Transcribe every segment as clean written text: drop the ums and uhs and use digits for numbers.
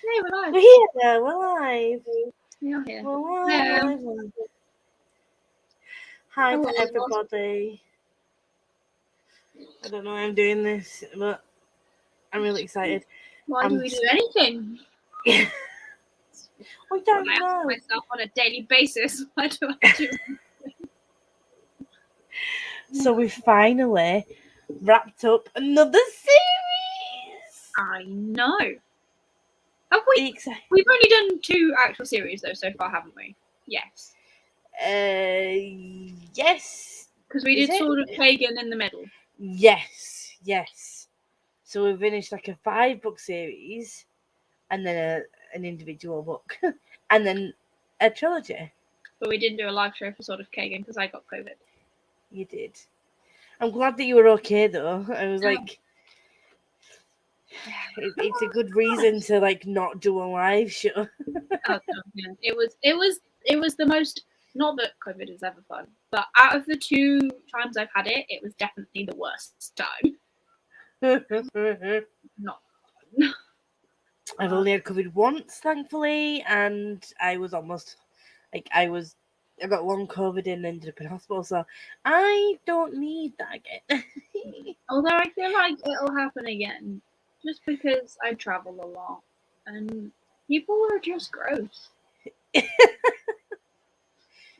Hey, we're live. We're here. We're live. We are here. We're Hello. live. Hi Hello. to everybody. I don't know why I'm doing this, but I'm really excited. Why do we do anything? I When don't I ask know. myself on a daily basis, why do I do? So we finally wrapped up another series. I know. Have we? Exci- We've only done 2 actual series though so far, haven't we? Yes. Yes. Because we Is did it? Sword of Pagan in the middle. Yes. So we finished like a 5-book series, and then an individual book, and then a trilogy. But we didn't do a live show for Sword of Pagan because I got COVID. You did. I'm glad that you were okay though. I was like, it's a good reason to like not do a live show. Yeah. It was the most. Not that COVID is ever fun, but out of the 2 times I've had it, it was definitely the worst time. Not fun. I've only had COVID once, thankfully, and I was almost like I got long COVID and ended up in hospital, so I don't need that again. Although I feel like it'll happen again, just because I travel a lot and people are just gross.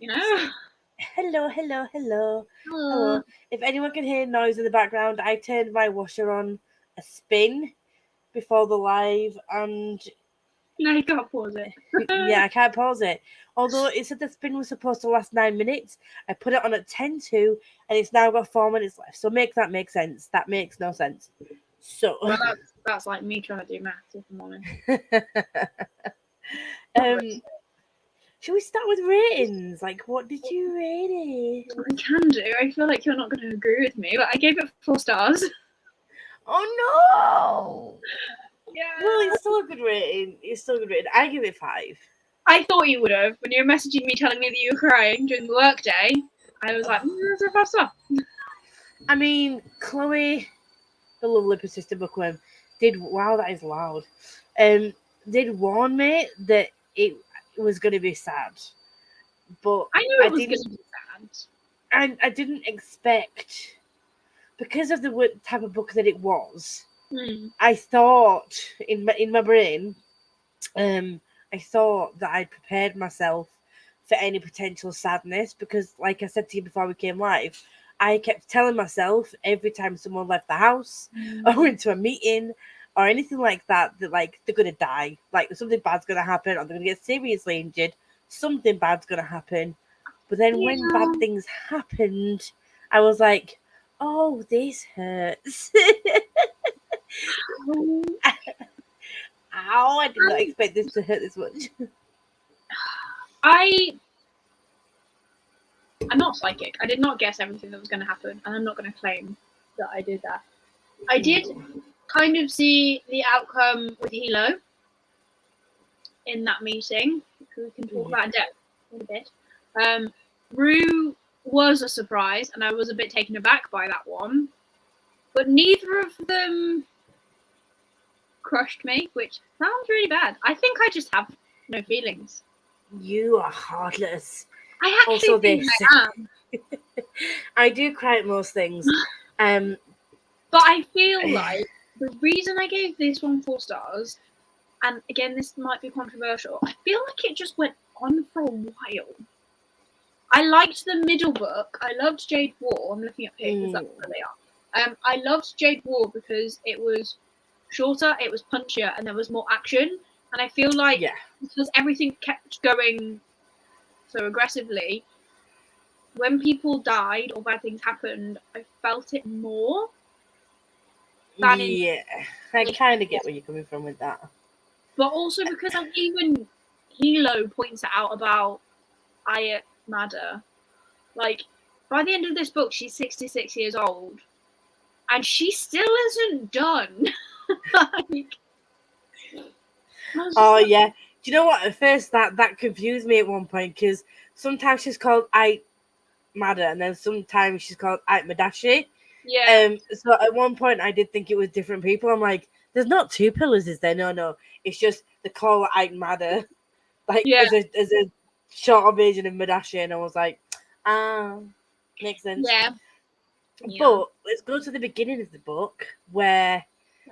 You know? Hello. If anyone can hear noise in the background, I turned my washer on a spin before the live, and No, you can't pause it. yeah, I can't pause it. Although it said the spin was supposed to last 9 minutes, I put it on at 10:02, and it's now got 4 minutes left. So make that make sense. That makes no sense. So Well, that's like me trying to do maths, if I'm honest. should we start with ratings? Like, what did you rate it? I can do. I feel like you're not going to agree with me, but I gave it 4 stars. Oh no! Yeah. Well, it's still a good rating. I give it 5. I thought you would have. When you were messaging me telling me that you were crying during the workday, I was like, that's a 5 star. I mean, Chloe, the lovely persistent bookworm, wow, that is loud. Did warn me that it was going to be sad, but I knew it was going to be sad. I didn't expect, because of the type of book that it was. I thought in my brain, I thought that I'd prepared myself for any potential sadness, because, like I said to you before we came live, I kept telling myself every time someone left the house or went to a meeting or anything like that, that like they're gonna die, like something bad's gonna happen, or they're gonna get seriously injured. Something bad's gonna happen. But then when bad things happened, I was like, oh, this hurts. Ow, I did not expect this to hurt this much. I'm not psychic. I did not guess everything that was going to happen, and I'm not going to claim that I did that. I did kind of see the outcome with Hilo in that meeting, because we can talk about in depth in a bit. Rue was a surprise, and I was a bit taken aback by that one. But neither of them crushed me, which sounds really bad. I think I just have no feelings. You are heartless. I actually think I am. I do cry at most things. But I feel like the reason I gave this one 4 stars, and again, this might be controversial, I feel like it just went on for a while. I liked the middle book. I loved Jade War. I'm looking at pictures, that's where they are. I loved Jade War because it was shorter, it was punchier, and there was more action. And I feel like because everything kept going so aggressively, when people died or bad things happened, I felt it more. I kind of get where you're coming from with that. But also because even Hilo points it out about Ayat Mada. Like, by the end of this book, she's 66 years old. And she still isn't done. Yeah. Do you know what? At first, that confused me at one point, because sometimes she's called Ayat Mada, and then sometimes she's called Ayat Madashi. Yeah. So at one point, I did think it was different people. I'm like, there's not two pillars, is there? No. It's just the Clawite Matter, like as a shorter version of Madashin. And I was like, makes sense. Yeah. But let's go to the beginning of the book, where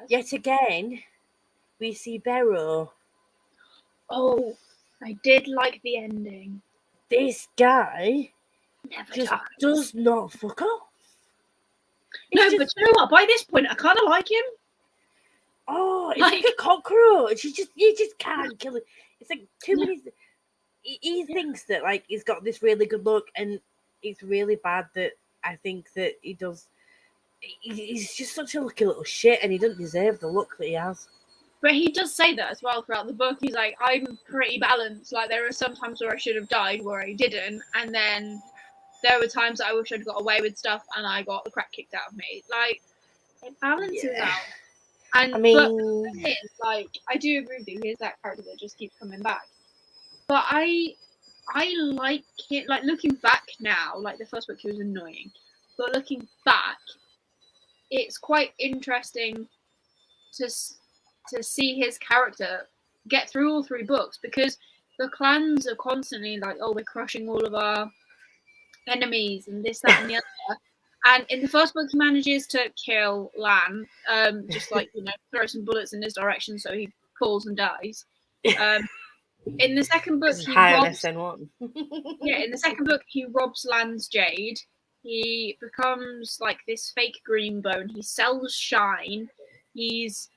yet again we see Barrow. Oh, I did like the ending. This guy Never just dies. does not fuck off. But you know what? By this point, I kind of like him. Oh, it's like a cockroach. You just can't kill it. It's like too many. He thinks that like he's got this really good look, and it's really bad that I think that he does. He's just such a lucky little shit, and he doesn't deserve the look that he has. But he does say that as well throughout the book. He's like, I'm pretty balanced. Like, there are some times where I should have died where I didn't. And then there were times that I wish I'd got away with stuff and I got the crap kicked out of me. Like, it balances out. And, but the thing is, like, I do agree with you. Here's that character that just keeps coming back. But I like it. Like, looking back now, like, the first book, he was annoying. But looking back, it's quite interesting to see his character get through all 3 books, because the clans are constantly like, oh, we're crushing all of our enemies and this, that, and the other. And in the first book, he manages to kill Lan, just like, throw some bullets in his direction so he falls and dies. In the second book, he robs. In the second book, he robs Lan's Jade. He becomes like this fake green bone. He sells shine. He's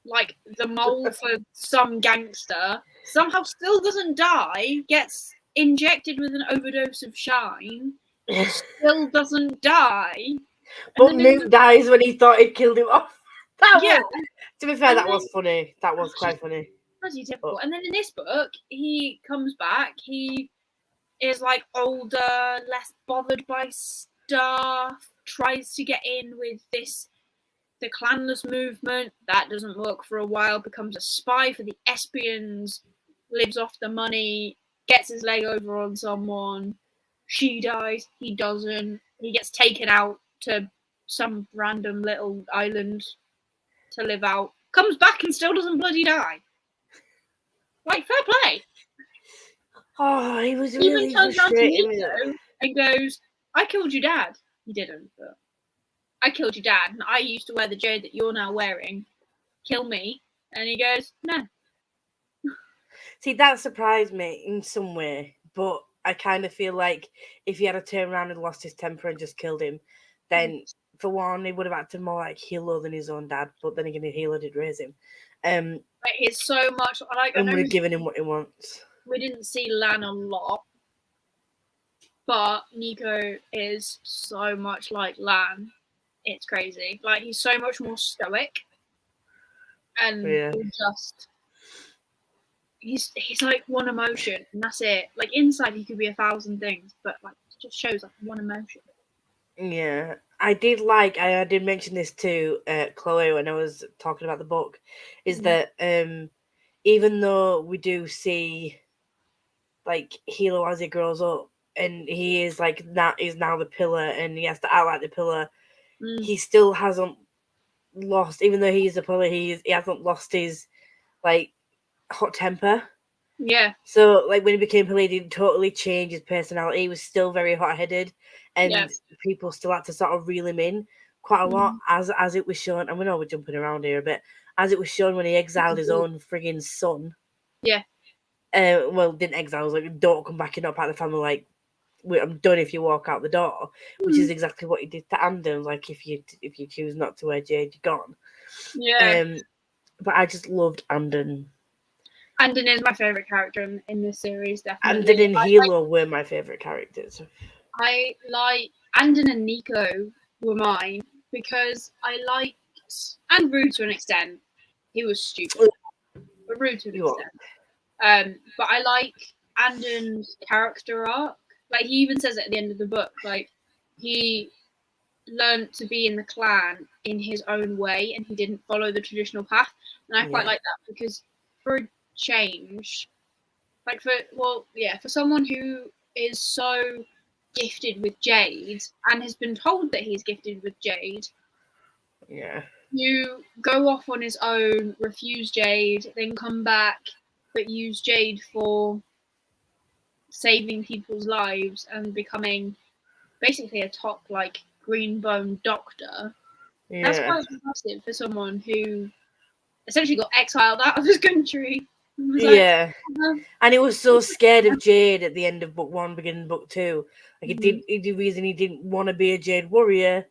like the mole for some gangster, somehow still doesn't die, gets injected with an overdose of shine, still doesn't die. But Moot dies when he thought he'd killed him off. To be fair, that was funny. That was quite funny. Pretty typical. And then in this book, he comes back, he is like older, less bothered by stuff, tries to get in with the clanless movement. That doesn't work for a while, becomes a spy for the Espions, lives off the money, gets his leg over on someone, she dies, he doesn't, he gets taken out to some random little island to live out, comes back and still doesn't bloody die. Like, fair play. Oh, he was really even turns around to Nico and goes, I killed your dad. He didn't, but I killed your dad, and I used to wear the jade that you're now wearing. Kill me. And he goes, no. See, that surprised me in some way, but I kind of feel like if he had turned around and lost his temper and just killed him, then for one, he would have acted more like Hilo than his own dad, but then again, Hilo did raise him. But he's so much like, and would have given him what he wants. We didn't see Lan a lot, but Nico is so much like Lan. It's crazy. Like, he's so much more stoic, and he's like one emotion, and that's it. Like, inside he could be 1,000 things, but like, it just shows like one emotion. Yeah, I did mention this to Chloe when I was talking about the book, is that even though we do see like Hilo as he grows up, and he is like that is now the pillar, and he has to act like the pillar, he still hasn't lost, even though he's the pillar, he hasn't lost his like hot temper. Yeah. So like when he became pillar, he didn't totally change his personality. He was still very hot-headed, and people still had to sort of reel him in quite a lot, as it was shown. And we know we're jumping around here a bit, as it was shown when he exiled his own frigging son. Yeah. Well, didn't exile, was like, don't come back, you're not part of the family, like, I'm done if you walk out the door, which is exactly what he did to Andon. Like, if you choose not to wear Jade, you're gone. Yeah. But I just loved Andon. Andon is my favourite character in this series, definitely. Andon and Hilo were my favourite characters. I like Andon and Nico were mine because I liked, and Rude to an extent. He was stupid, but Rude to an extent. But I like Andon's character arc. Like, he even says it at the end of the book. Like, he learned to be in the clan in his own way, and he didn't follow the traditional path. And I quite like that, because for a change, like for someone who is so gifted with Jade and has been told that he's gifted with Jade, You go off on his own, refuse Jade, then come back, but use Jade for saving people's lives and becoming basically a top like green bone doctor. That's quite impressive for someone who essentially got exiled out of his country. Yeah. And he was so scared of Jade at the end of book 1, beginning of book 2. Like the reason he didn't want to be a Jade warrior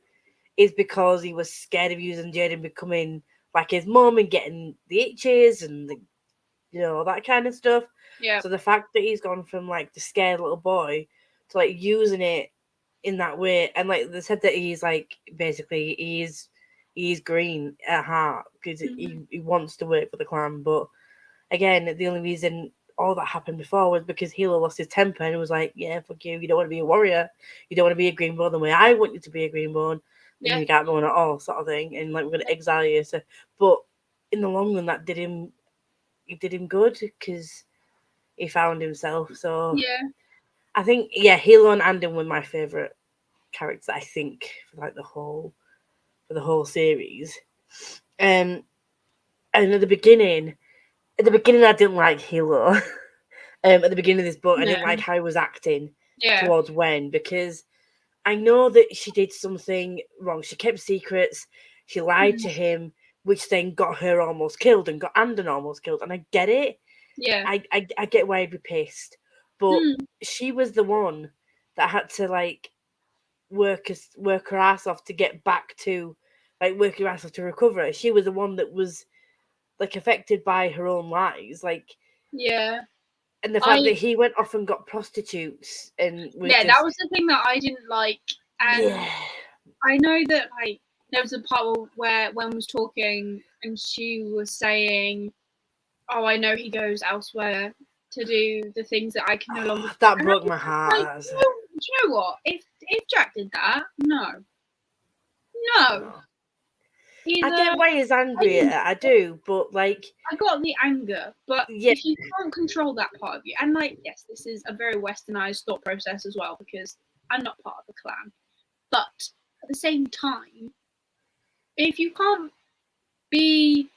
is because he was scared of using Jade and becoming like his mum and getting the itches and all that kind of stuff. Yeah. So the fact that he's gone from like the scared little boy to like using it in that way, and like they said that he's like basically he's green at heart because he wants to work for the clan, but again, the only reason all that happened before was because Hilo lost his temper and was like, yeah, fuck you, you don't want to be a warrior, you don't want to be a greenbone the way I want you to be a greenbone, then you can't go on at all, sort of thing, and like we're going to exile you. So, but in the long run, that did him good because he found himself. So I think Hilo and Andon were my favourite characters, I think, for like the whole series. And at the beginning I didn't like Hilo. At the beginning of this book, I didn't like how he was acting towards Wen, because I know that she did something wrong. She kept secrets. She lied to him, which then got her almost killed and got Andon almost killed. And I get it. Yeah. I get why he'd be pissed. But she was the one that had to like work her ass off to get back to, like, work her ass off to recover. She was the one that was like affected by her own lies, like, and the fact that he went off and got prostitutes and was that was the thing that I didn't like. And I know that like there was a part where Wen was talking and she was saying, "Oh, I know he goes elsewhere to do the things that I can no longer." That broke my heart. Like, do you know what? If Jack did that, no. I get why he's angry at it, I do, but like, I got the anger, but if you can't control that part of you, and like, yes, this is a very westernized thought process as well, because I'm not part of the clan, but at the same time, if you can't be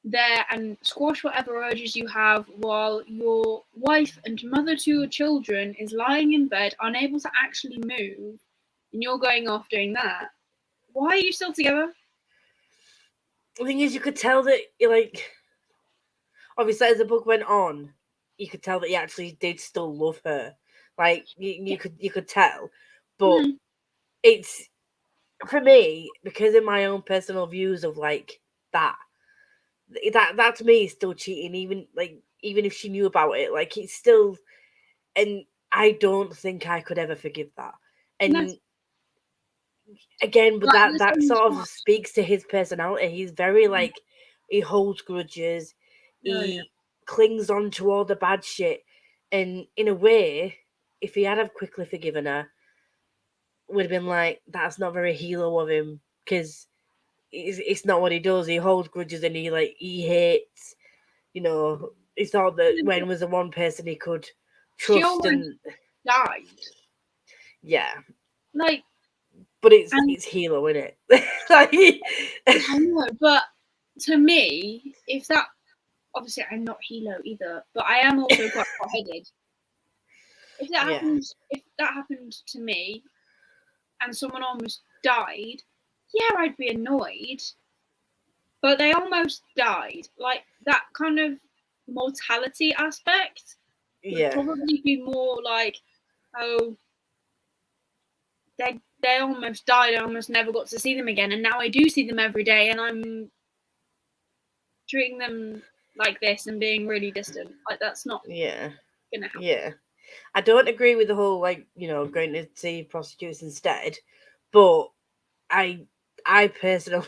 there and squash whatever urges you have while your wife and mother to your children is lying in bed, unable to actually move, and you're going off doing that, why are you still together? The thing is, you could tell that, like, obviously as the book went on, you could tell that he actually did still love her. Like, you could tell. But it's, for me, because of my own personal views of like that to me is still cheating, even if she knew about it. Like, it's still, and I don't think I could ever forgive that. And again, but that sort of speaks to his personality. He's very like, he holds grudges, he clings on to all the bad shit, and in a way, if he had have quickly forgiven her, would have been like, that's not very Hilo of him, because it's not what he does. He holds grudges and he hates, he thought that Wen was the one person he could trust. She almost died. Yeah. Like, but it's Hilo, isn't it? Like, I know, but to me, if that, obviously I'm not Hilo either, but I am also quite hot-headed. If that happened to me, and someone almost died, I'd be annoyed. But they almost died. Like, that kind of mortality aspect would probably be more like, oh, they almost died. I almost never got to see them again, and now I do see them every day, and I'm treating them like this and being really distant. Like, that's not gonna happen. Yeah, I don't agree with the whole, like, going to see prostitutes instead, but I personally,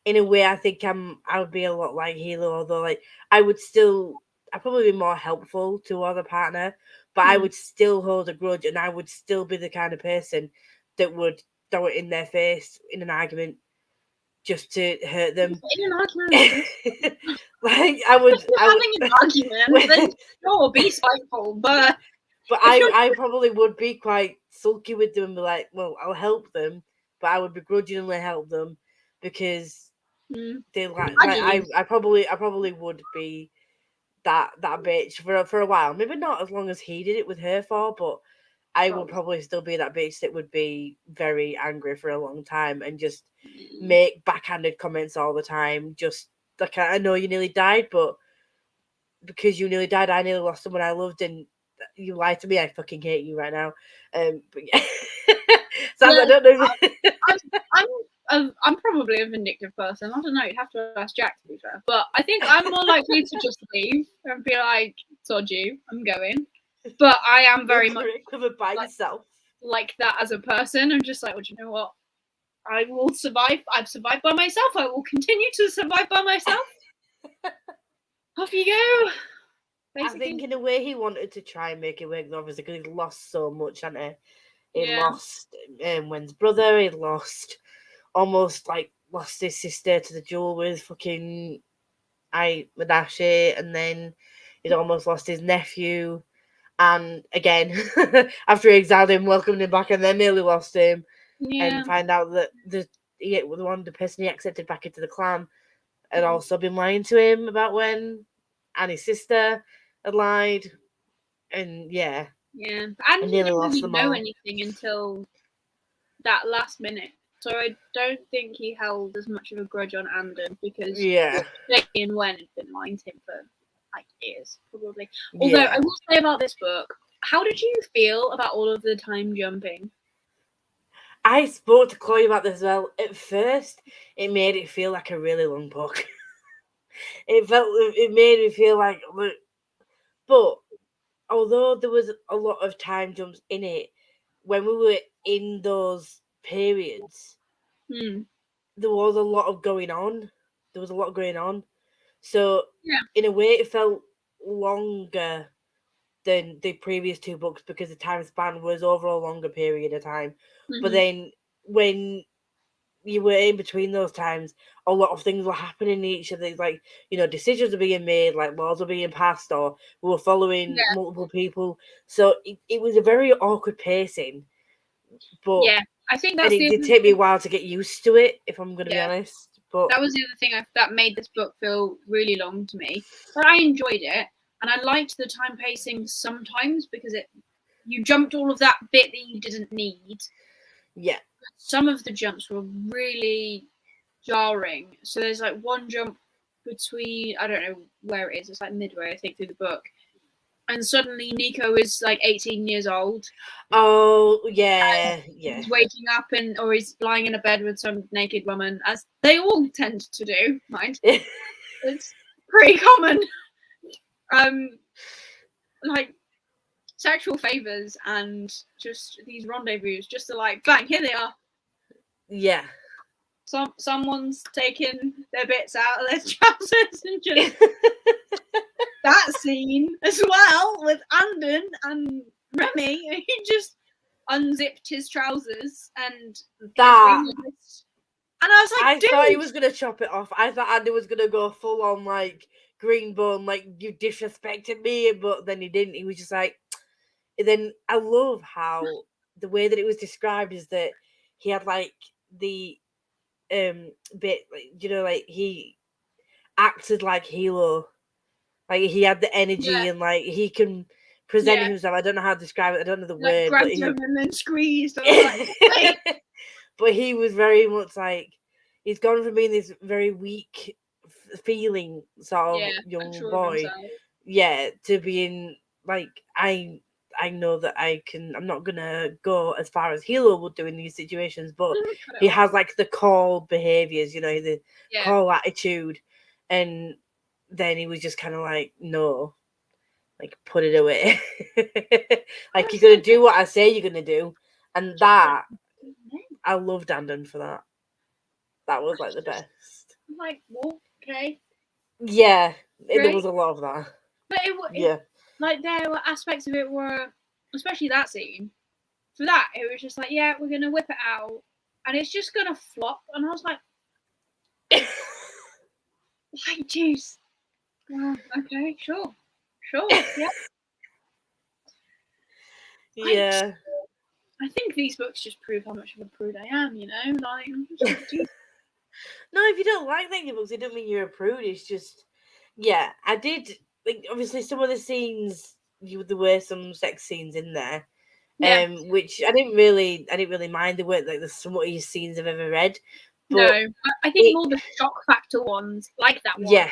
in a way, I think I would be a lot like Hilo, although like I'd probably be more helpful to other partner, but I would still hold a grudge, and I would still be the kind of person that would throw it in their face in an argument just to hurt them. In an argument, like I would. Having an argument, then sure, be spiteful, but I probably would be quite sulky with them and be like, well, I'll help them, but I would begrudgingly help them because they I I probably would be that bitch for a while. Maybe not as long as he did it with her for, but I will probably still be that bitch that would be very angry for a long time and just make backhanded comments all the time. Just like, I know you nearly died, but because you nearly died, I nearly lost someone I loved, and you lied to me. I fucking hate you right now. But yeah, so I don't know. I'm probably a vindictive person. I don't know. You'd have to ask Jack, to be fair. But I think I'm more likely to just leave and be like, "Sod you, I'm going." But I am very much covered by yourself. Like that as a person. I'm just like, well, do you know what? I will survive. I've survived by myself. I will continue to survive by myself. Off you go. Basically. I think in a way he wanted to try and make it work, obviously, because he lost so much, hadn't he? He lost Wen's brother. He almost lost his sister to the duel with fucking Madashi, and then he'd almost lost his nephew. And again, after he exiled him, welcomed him back, and then nearly lost him. And find out that the person he accepted back into the clan had also been lying to him about when, and his sister had lied. And and he didn't really know anything until that last minute. So I don't think he held as much of a grudge on Anden because Jade and Wen had been lying to him for like years, probably. Although I will say about this book, how did you feel about all of the time jumping? I spoke to Chloe about this as well. At first, it made it feel like a really long book. It made me feel like, but although there was a lot of time jumps in it, when we were in those periods, there was a lot of going on. So in a way, it felt longer than the previous two books because the time span was over a longer period of time. But then when you were in between those times, a lot of things were happening in each of these, like, decisions were being made, like laws were being passed, or we were following multiple people. So it was a very awkward pacing. But I think that's it did take me a while to get used to it, if I'm going to be honest. But that was the other thing that made this book feel really long to me. But I enjoyed it, and I liked the time pacing sometimes because you jumped all of that bit that you didn't need. Yeah. Some of the jumps were really jarring. So there's like one jump between, I don't know where it is, it's like midway, I think, through the book. And suddenly Nico is like 18 years old. Oh, yeah, He's waking up or he's lying in a bed with some naked woman, as they all tend to do, mind. It's pretty common. Like sexual favors and just these rendezvous, just to like, bang, here they are. Yeah. Someone's taking their bits out of their trousers and just that scene as well with Anden and Remy. He just unzipped his trousers and I was like, I thought he was gonna chop it off. I thought Andy was gonna go full on like green bone, like you disrespected me, but then he didn't. He was just like. Then I love how the way that it was described is that he had like the bit, like, like he acted like Hilo, like he had the energy and like he can present himself. I don't know how to describe it. I don't know the word, but him and then squeezed. I was like, but he was very much like he's gone from being this very weak feeling sort of young boy, to being like I know that I'm not gonna go as far as Hilo would do in these situations, but he has like the call behaviors, the call attitude, and then he was just kind of like, no, like put it away, like you're gonna do what I say you're gonna do, and that I loved Anden for that. That was like the best. I'm like, well, okay. Yeah, there was a lot of that. But like there were aspects of it were, especially that scene. For that, it was just like, yeah, we're gonna whip it out, and it's just gonna flop. And I was like, like, jeez. Well, okay, sure, yeah. Yeah. I think these books just prove how much of a prude I am. Like, I'm just like, geez. No, if you don't like reading books, it doesn't mean you're a prude. It's just, yeah, I did. Like, obviously, some of the scenes, there were some sex scenes in there, Yeah. which I didn't really mind. They weren't like the smuttiest scenes I've ever read. No, But I think more the shock factor ones, like that one. yeah.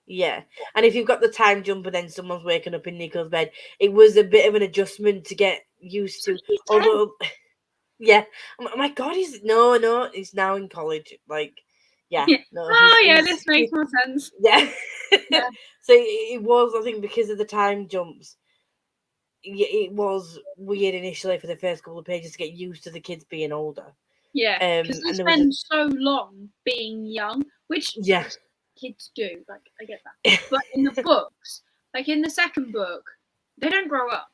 Yeah, and if you've got the time jump and then someone's waking up in Nico's bed, it was a bit of an adjustment to get used to. Although, yeah, oh my God, he's now in college. Like, yeah, no, this makes more sense. Yeah, Yeah. So it was, I think, because of the time jumps. It was weird initially for the first couple of pages to get used to the kids being older. Yeah, because they spend so long being young, which kids do. Like, I get that, but in the books, like in the second book, they don't grow up.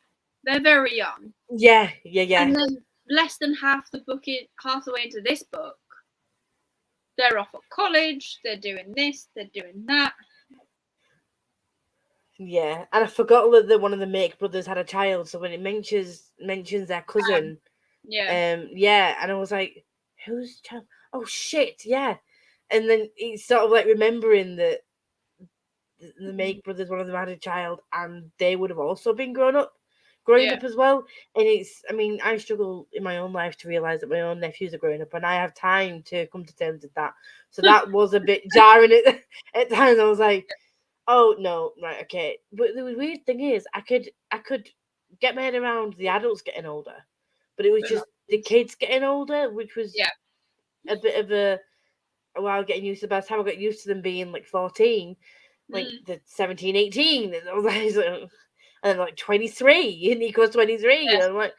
They're very young. Yeah. And then less than half the way into this book, they're off at college. They're doing this. They're doing that. Yeah, and I forgot that one of the Make brothers had a child. So when it mentions their cousin, yeah, and I was like, whose child? Oh shit, yeah. And then it's sort of like remembering that the Make brothers, one of them had a child, and they would have also been growing up as well. And it's, I mean, I struggle in my own life to realize that my own nephews are growing up, and I have time to come to terms with that. So that was a bit jarring at times. I was like, oh no, right, okay. But the weird thing is, I could get my head around the adults getting older, but it was just the kids getting older, which was a bit of a while getting used to. By the time I got used to them being like 14, like the 17, 18, and I was like, and like 23, and Nico's 23, and I'm like,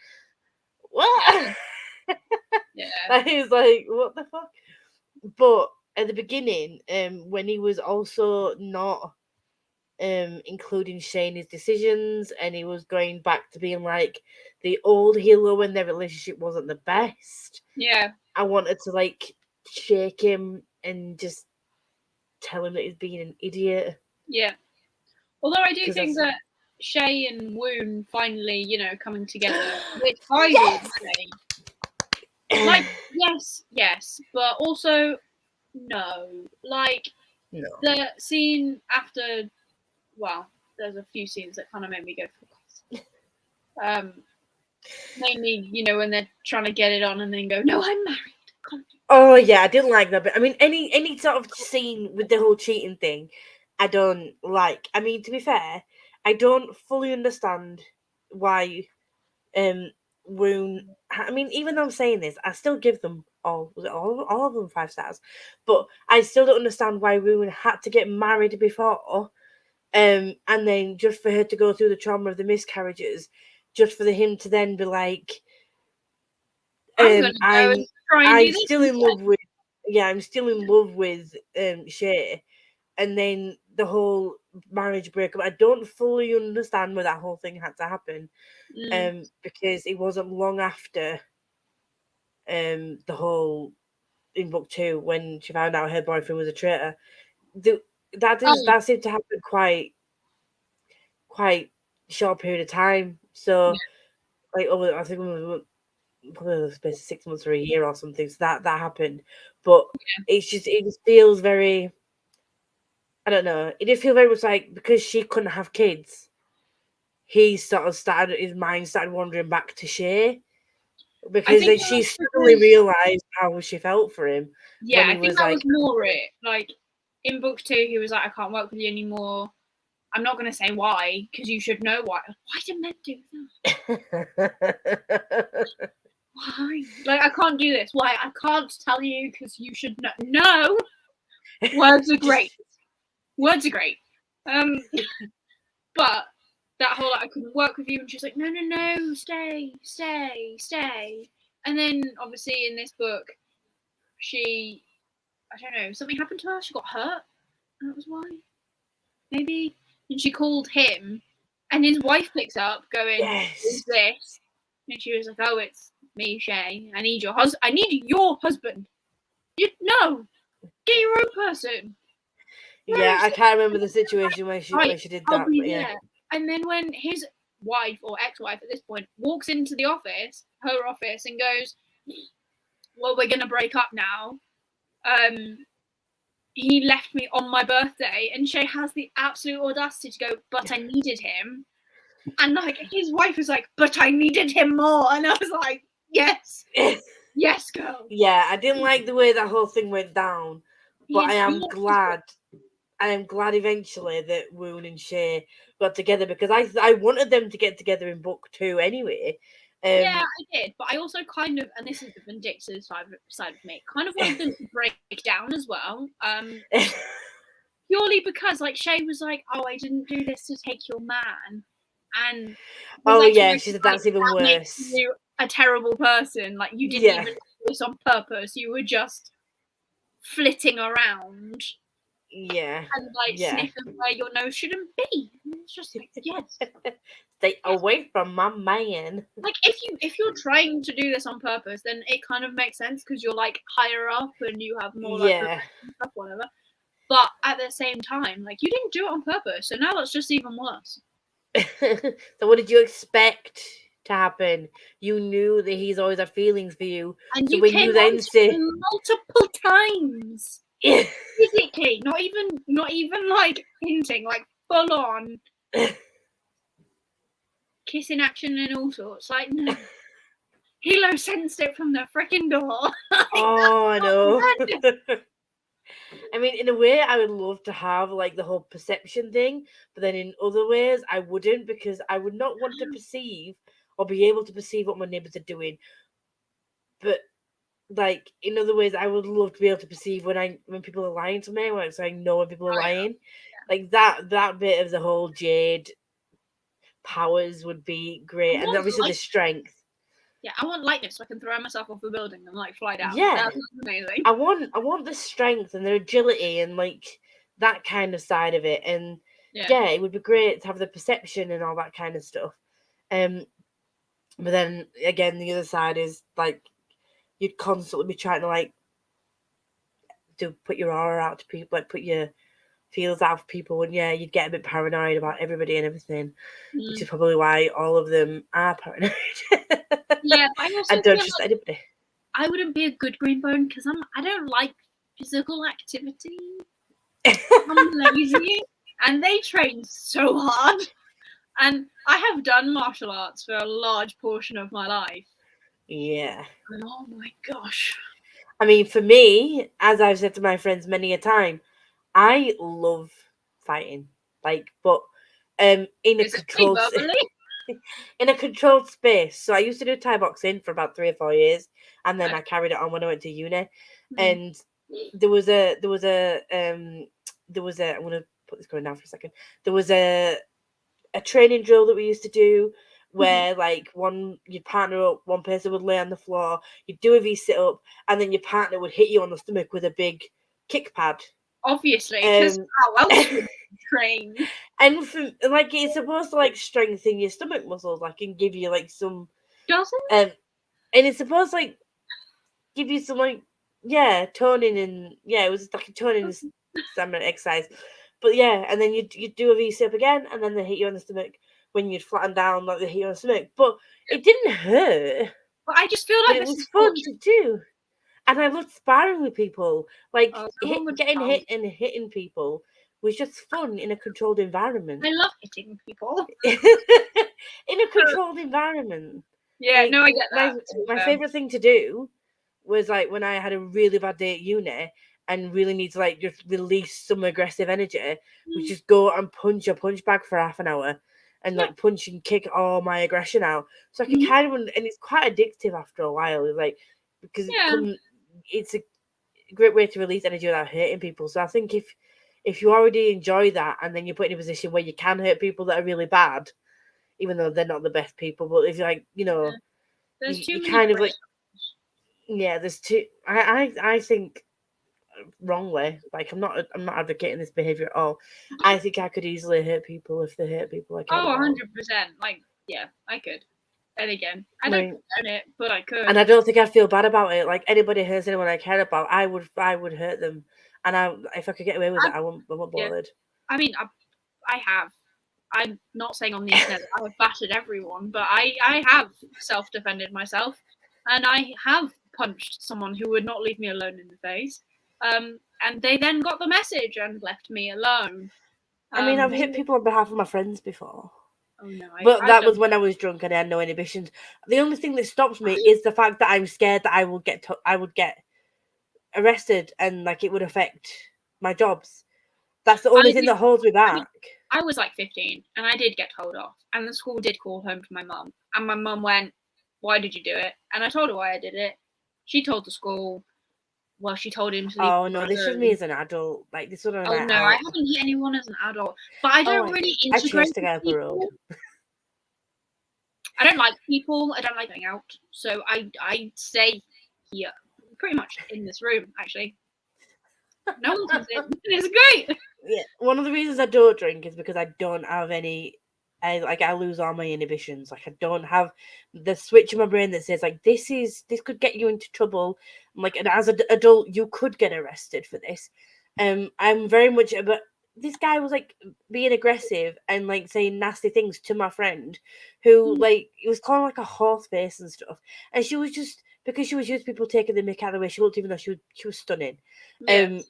what? Yeah. That is like, what the fuck? But at the beginning, when he was also not including Shay in his decisions, and he was going back to being like the old hero when their relationship wasn't the best. Yeah. I wanted to like shake him and just tell him that he's being an idiot. Yeah. Although I do think that Shay and Woon finally, coming together, which I would say, like, yes, but also no. Like, the scene after, well, there's a few scenes that kind of made me go, mainly, when they're trying to get it on and then go, no, I'm married. Oh yeah, I didn't like that. But I mean, any sort of scene with the whole cheating thing, I don't like. I mean, to be fair, I don't fully understand why Woon. I mean, even though I'm saying this, I still give them all of them 5 stars. But I still don't understand why Woon had to get married before, and then just for her to go through the trauma of the miscarriages, just for him to then be like, I'm still in love with Shay, and then the whole marriage breakup. I don't fully understand where that whole thing had to happen, because it wasn't long after the whole in book 2 when she found out her boyfriend was a traitor. That seemed to happen quite short period of time. So like over, I think it was probably the space of 6 months or a year or something. So that happened, but it just feels very. I don't know. It did feel very much like because she couldn't have kids, he sort of his mind started wandering back to Shay, because then she suddenly realised how she felt for him. Yeah, I think that was more it. Like in book 2, he was like, I can't work with you anymore. I'm not going to say why, because you should know why. Why did men do that? Why? Like, I can't do this. Why? I can't tell you because you should know. No! Words are great. Words are great. But that whole, like, I couldn't work with you, and she's like, no, stay. And then, obviously, in this book, I don't know, something happened to her. She got hurt. And that was why. Maybe. And she called him, and his wife picks up, going, "Who's this?" And she was like, "Oh, it's me, Shay. I need your husband. I need your husband. Get your own person." Yeah, I can't remember the situation where she did that. But yeah. And then when his wife or ex-wife at this point walks into the office, her office, and goes, "Well, we're gonna break up now," he left me on my birthday, and Shay has the absolute audacity to go, but I needed him. And like his wife was like, but I needed him more. And I was like, yes. Yes, girl. Yeah, I didn't like the way that whole thing went down. But I am glad eventually that Woon and Shay got together, because I wanted them to get together in book 2 anyway. Yeah, I did, but I also kind of, and this is the vindictive side of me, kind of wanted them to break down as well. Purely because, like, Shay was like, "Oh, I didn't do this to take your man," and she said that's even worse. Makes you a terrible person. Like, you didn't even do this on purpose. You were just flitting around. Yeah. And like sniffing where your nose shouldn't be. It's just like, yes. Stay away from my man. Like if you're trying to do this on purpose, then it kind of makes sense because you're like higher up and you have more like stuff, whatever. But at the same time, like you didn't do it on purpose, so now that's just even worse. So what did you expect to happen? You knew that he's always had feelings for you. And so you when came you then say multiple times. Physically, not even like hinting, like full on kissing action and all sorts. Like no. Hilo sensed it from the freaking door. Oh, I know. I mean, in a way, I would love to have like the whole perception thing, but then in other ways, I wouldn't, because I would not want to perceive or be able to perceive what my neighbours are doing. But like in other ways, I would love to be able to perceive when people are lying to me, like so I know when people are lying. Yeah. Like that bit of the whole Jade powers would be great, and obviously the strength. Yeah, I want lightness so I can throw myself off a building and like fly down. Yeah, that's amazing. I want the strength and the agility and like that kind of side of it, and yeah, it would be great to have the perception and all that kind of stuff. But then again, the other side is like you'd constantly be trying to like put your aura out to people, like put your feels out for people, and yeah, you'd get a bit paranoid about everybody and everything, which is probably why all of them are paranoid. Yeah, I don't trust anybody. I wouldn't be a good greenbone because I don't like physical activity. I'm lazy, and they train so hard. And I have done martial arts for a large portion of my life. Yeah. And oh my gosh. I mean, for me, as I've said to my friends many a time, I love fighting. Like, but in a controlled in a controlled space. So I used to do Thai boxing for about 3 or 4 years, and then I carried it on when I went to uni. And there was a I'm gonna put this going down for a second. There was a training drill that we used to do where like you'd partner up, one person would lay on the floor, you'd do a V sit up, and then your partner would hit you on the stomach with a big kick pad. Obviously, because how else would you train? And like it's supposed to like strengthen your stomach muscles, like and give you like some. Doesn't? And it's supposed to like give you some like toning and it was like a toning and stamina exercise. But yeah, and then you'd do a V sit up again, and then they hit you on the stomach when you'd flatten down, like they hit you on the stomach. But it didn't hurt. But I just feel like it was fun to do. And I loved sparring with people. Like getting hit and hitting people was just fun in a controlled environment. I love hitting people. In a controlled environment. Yeah, like, no, I get that. My favourite thing to do was like when I had a really bad day at uni and really need to like just release some aggressive energy, we just go and punch a punch bag for half an hour and like punch and kick all my aggression out. So I can kind of, and it's quite addictive after a while, like because it's a great way to release energy without hurting people. So I think if you already enjoy that and then you're put in a position where you can hurt people that are really bad, even though they're not the best people, but if like you kind of like there's too. I think wrongly. Like I'm not advocating this behavior at all. I think I could easily hurt people if they hurt people. Like 100%. Like I could. And again, I don't own it, but I could. And I don't think I'd feel bad about it. Like anybody hurts anyone I care about, I would hurt them. And if I could get away with it, I won't bothered. I mean, I have. I'm not saying on the internet that I've battered everyone, but I have self-defended myself, and I have punched someone who would not leave me alone in the face. And they then got the message and left me alone. I mean, I've hit people on behalf of my friends before. Oh no! But that was when I was drunk and I had no inhibitions. The only thing that stops me is the fact that I'm scared that I would get arrested and like it would affect my jobs. That's the only thing that holds me back. I was like 15 and I did get told off, and the school did call home to my mum, and my mum went, "Why did you do it?" And I told her why I did it. She told the school. Well, she told him to leave. Oh no, this was me as an adult. Like this was. Oh no, I haven't hit anyone as an adult, but I don't really integrate. I chased a guy up the road. I don't like people. I don't like going out, so I stay here, pretty much in this room. Actually, no one comes in. It's great. Yeah, one of the reasons I don't drink is because I don't have any. I lose all my inhibitions. Like I don't have the switch in my brain that says like this could get you into trouble. I'm like, and as an adult, you could get arrested for this. I'm very much, but this guy was like being aggressive and like saying nasty things to my friend, who like he was calling like a horse face and stuff, and she was just because she was used to people taking the mick out of the way she looked, even though she was stunning, and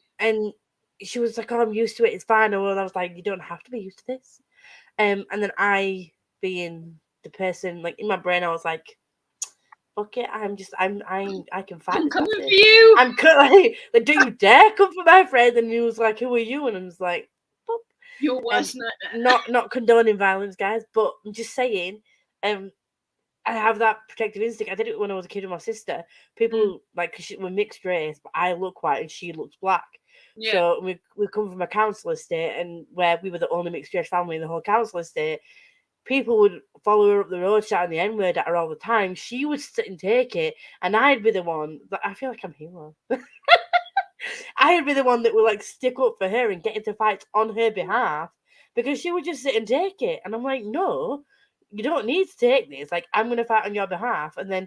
she was like, "Oh, I'm used to it. It's fine." And I was like, "You don't have to be used to this." And then I, being the person like in my brain, I was like, "Fuck it, I can fight." I'm coming for you. I'm like, "Do you dare come for my friend?" And he was like, "Who are you?" And I was like, "Fuck." You're worse nightmare. Not condoning violence, guys, but I'm just saying, I have that protective instinct. I did it when I was a kid with my sister. People like, cause we're mixed race, but I look white and she looks black. Yeah. So we come from a council estate, and where we were the only mixed race family in the whole council estate, people would follow her up the road shouting the N-word at her all the time. She would sit and take it, and I'd be the one that I feel like I'm hero. I'd be the one that would like stick up for her and get into fights on her behalf, because she would just sit and take it. And I'm like, no, you don't need to take this. Like, I'm going to fight on your behalf. And then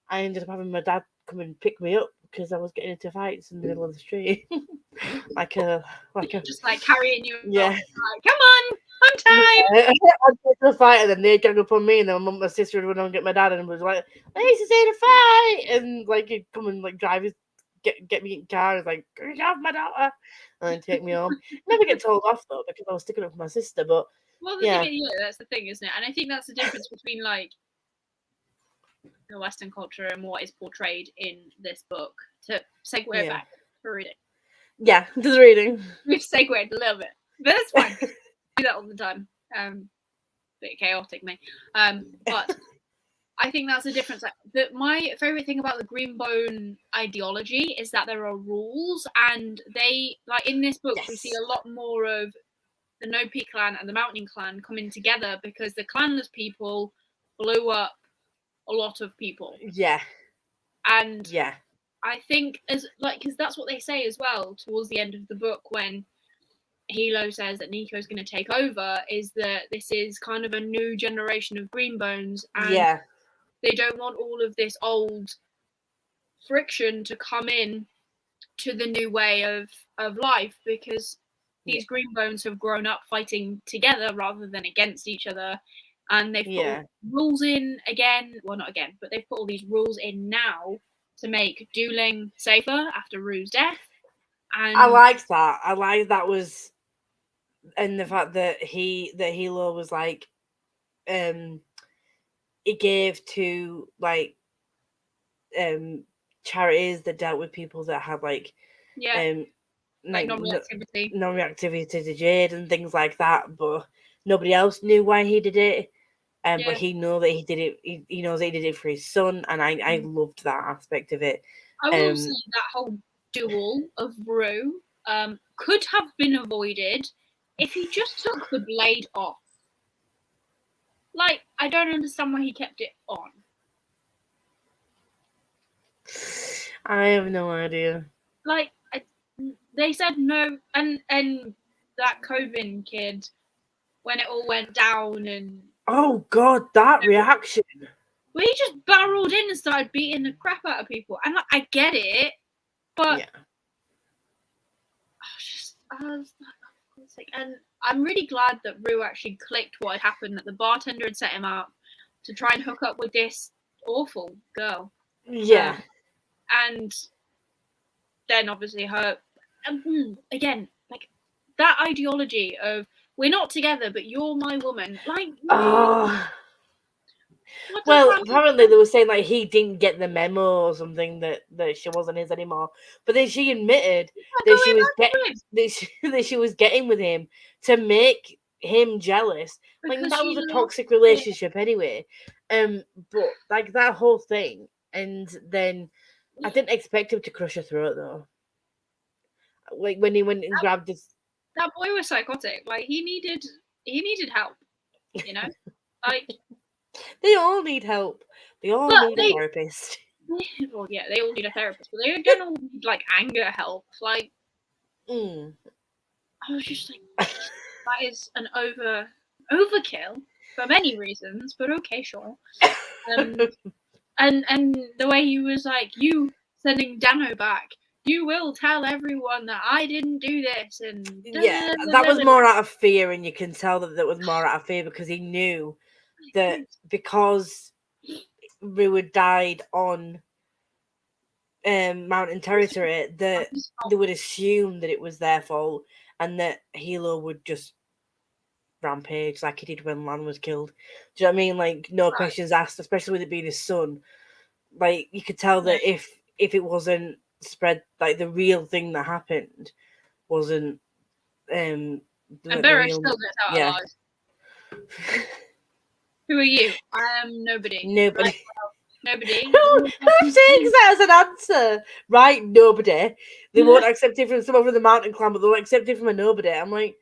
I ended up having my dad come and pick me up because I was getting into fights in the middle of the street. Just like carrying you. Yeah. Like, come on, I'm time. I get to a fight, and then they gang up on me, and then my sister would run on and get my dad, and was like, "I need to say the fight," and like he'd come and like drive his get me in the car, and like, "Get off my daughter," and then take me home. Never get told off though, because I was sticking up for my sister. But well, thing is, that's the thing, isn't it? And I think that's the difference between like the Western culture and what is portrayed in this book. To segue back for reading. Yeah, just reading. We've segued a little bit, but it's fine. I do that all the time. Bit chaotic, me. But I think that's the difference. My favorite thing about the Greenbone ideology is that there are rules, and they like in this book we see a lot more of the No Peak clan and the Mountain clan coming together, because the clanless people blew up a lot of people. Yeah. And I think because that's what they say as well towards the end of the book when Hilo says that Nico's going to take over, is that this is kind of a new generation of Greenbones, and they don't want all of this old friction to come in to the new way of life, because these Greenbones have grown up fighting together rather than against each other, and they've put rules in again. Well, not again, but they've put all these rules in now to make dueling safer after Rue's death. And I liked that. I liked that was, and the fact that Hilo was like, he gave to like charities that dealt with people that had like non-reactivity to Jade and things like that, but nobody else knew why he did it. But he knew that he did it. He knows that he did it for his son, and I loved that aspect of it. I will say that whole duel of Rue could have been avoided if he just took the blade off. Like, I don't understand why he kept it on. I have no idea. Like, they said no, and that Coven kid, when it all went down, and oh god, that reaction. Well, he just barreled in and started beating the crap out of people, and like, I get it, but and I'm really glad that Rue actually clicked what had happened, that the bartender had set him up to try and hook up with this awful girl. Yeah. And then obviously her again, like that ideology of we're not together, but you're my woman. Like, Oh. what does Well, that mean? apparently they were saying like he didn't get the memo or something that she wasn't his anymore. But then she admitted that she was that she was getting with him to make him jealous. Like Because that she was a loves toxic relationship anyway. But like that whole thing, and then I didn't expect him to crush her throat though. Like when he went and grabbed this. that boy was psychotic. Like he needed help. You know, like They all need help. They all but need a therapist. well, yeah, they all need a therapist, but they don't all need like anger help. Like Mm. I was just like, that is an overkill for many reasons, but okay, sure. And the way he was like, you sending Dano back, you will tell everyone that I didn't do this, and Yeah, that was more out of fear, and you can tell that was more out of fear because he knew that because Rue had died on Mountain Territory, that they would assume that it was their fault, and that Hilo would just rampage like he did when Lan was killed. Do you know what I mean? Like no questions asked, especially with it being his son. Like you could tell that if it wasn't spread, like the real thing that happened wasn't and Barrett still gets out alive. Who are you? I am nobody. Nobody. Right, well, nobody. Who takes that as an answer? Right, nobody. They won't accept it from someone from the mountain clan, but they'll accept it from a nobody. I'm like,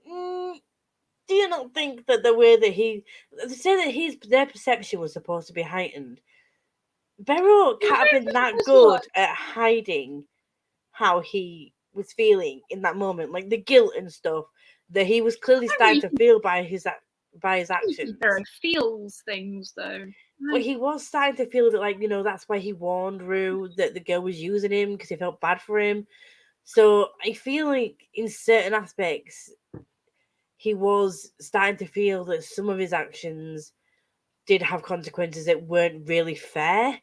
do you not think that the way that they say that their perception was supposed to be heightened? Beryl can't have been that good at hiding how he was feeling in that moment, like the guilt and stuff that he was clearly starting to feel by his actions. Barrett feels things though. But he was starting to feel that, like, that's why he warned Rue that the girl was using him because he felt bad for him. So I feel like in certain aspects, he was starting to feel that some of his actions did have consequences that weren't really fair.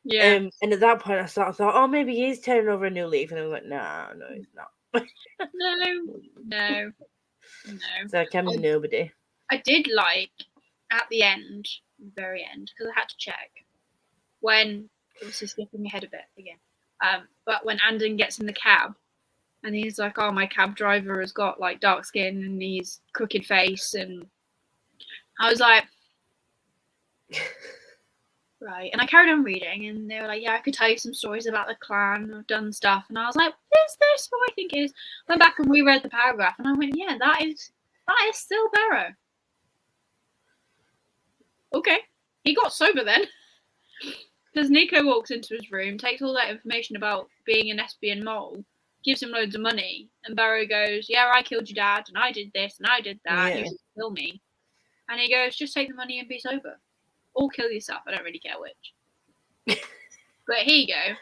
Yeah. And at that point, I sort of thought, oh, maybe he's turning over a new leaf. And I was like, no, he's not. No. So I'm nobody. I did like at the end, very end, because I had to check when, obviously skipping ahead a bit again, but when Andon gets in the cab and he's like, oh, my cab driver has got like dark skin and he's crooked face, and I was like, right. And I carried on reading, and they were like, yeah, I could tell you some stories about the clan, I've done stuff, and I was like, is this what I think it is? Went back and reread the paragraph, and I went, yeah, that is still Barrow. Okay, he got sober then. Because Nico walks into his room, takes all that information about being an Espion mole, gives him loads of money, and Barrow goes, yeah, I killed your dad, and I did this, and I did that, you should kill me. And he goes, just take the money and be sober. Or kill yourself, I don't really care which. But here you go.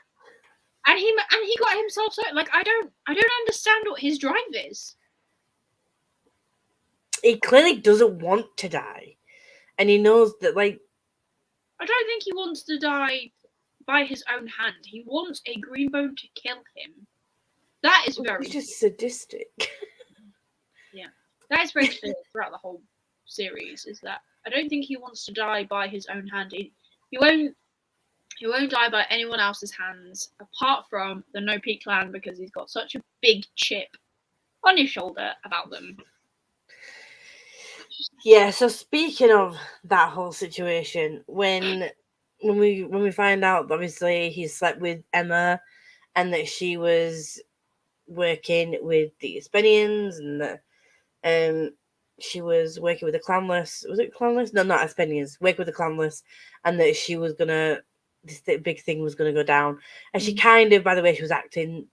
And he got himself so, like, I don't understand what his drive is. He clearly doesn't want to die. And he knows that, like, I don't think he wants to die by his own hand. He wants a Greenbone to kill him. That is very... He's just sadistic. Yeah. That is very clear throughout the whole series, is that I don't think he wants to die by his own hand. He won't die by anyone else's hands, apart from the No Peak clan, because he's got such a big chip on his shoulder about them. Yeah, so speaking of that whole situation, when we find out, obviously, he slept with Emma and that she was working with the Espenians and that she was working with the Clanless. Was it Clanless? No, not Espenians. Working with the Clanless, and that she was gonna, this big thing was gonna go down. And she kind of, by the way she was acting,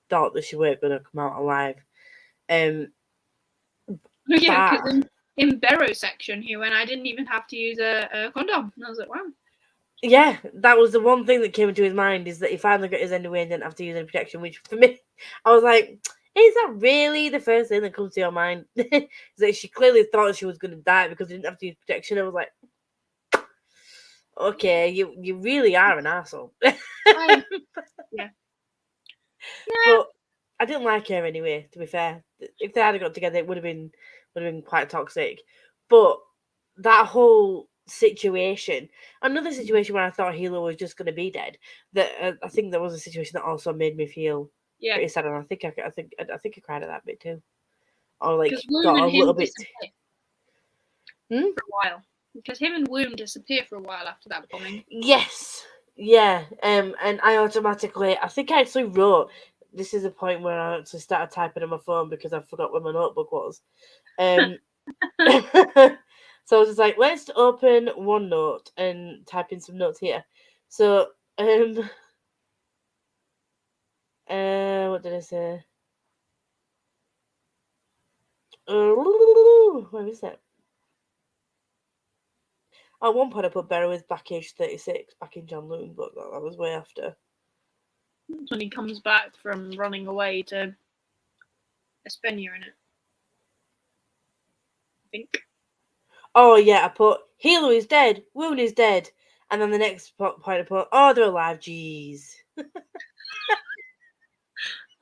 thought that she weren't gonna come out alive. Yeah, because in Barrow's section, he went, I didn't even have to use a condom. And I was like, wow. Yeah, that was the one thing that came into his mind, is that he finally got his end away and didn't have to use any protection, which for me, I was like, is that really the first thing that comes to your mind? That she clearly thought she was going to die because she didn't have to use protection. I was like, okay, you really are an asshole. Yeah. But I didn't like her anyway. To be fair, if they had got together, it would have been quite toxic. But that whole situation, another situation where I thought Hilo was just going to be dead. That I think there was a situation that also made me feel pretty sad, and I think I cried at that bit too, or like got a little bit. For a while, because him and Woom disappear for a while after that bombing. Yes, yeah, and I think I actually wrote. This is a point where I actually started typing on my phone because I forgot where my notebook was. So I was just like, let's open OneNote and type in some notes here. So, what did I say? Where is it? At one point I put Barrow is back age 36, back in John Loon, but that was way after. That's when he comes back from running away to Espenia in it. I think. Oh yeah, I put Hilo is dead, Woon is dead, and then the next point I put, oh, they're alive, jeez.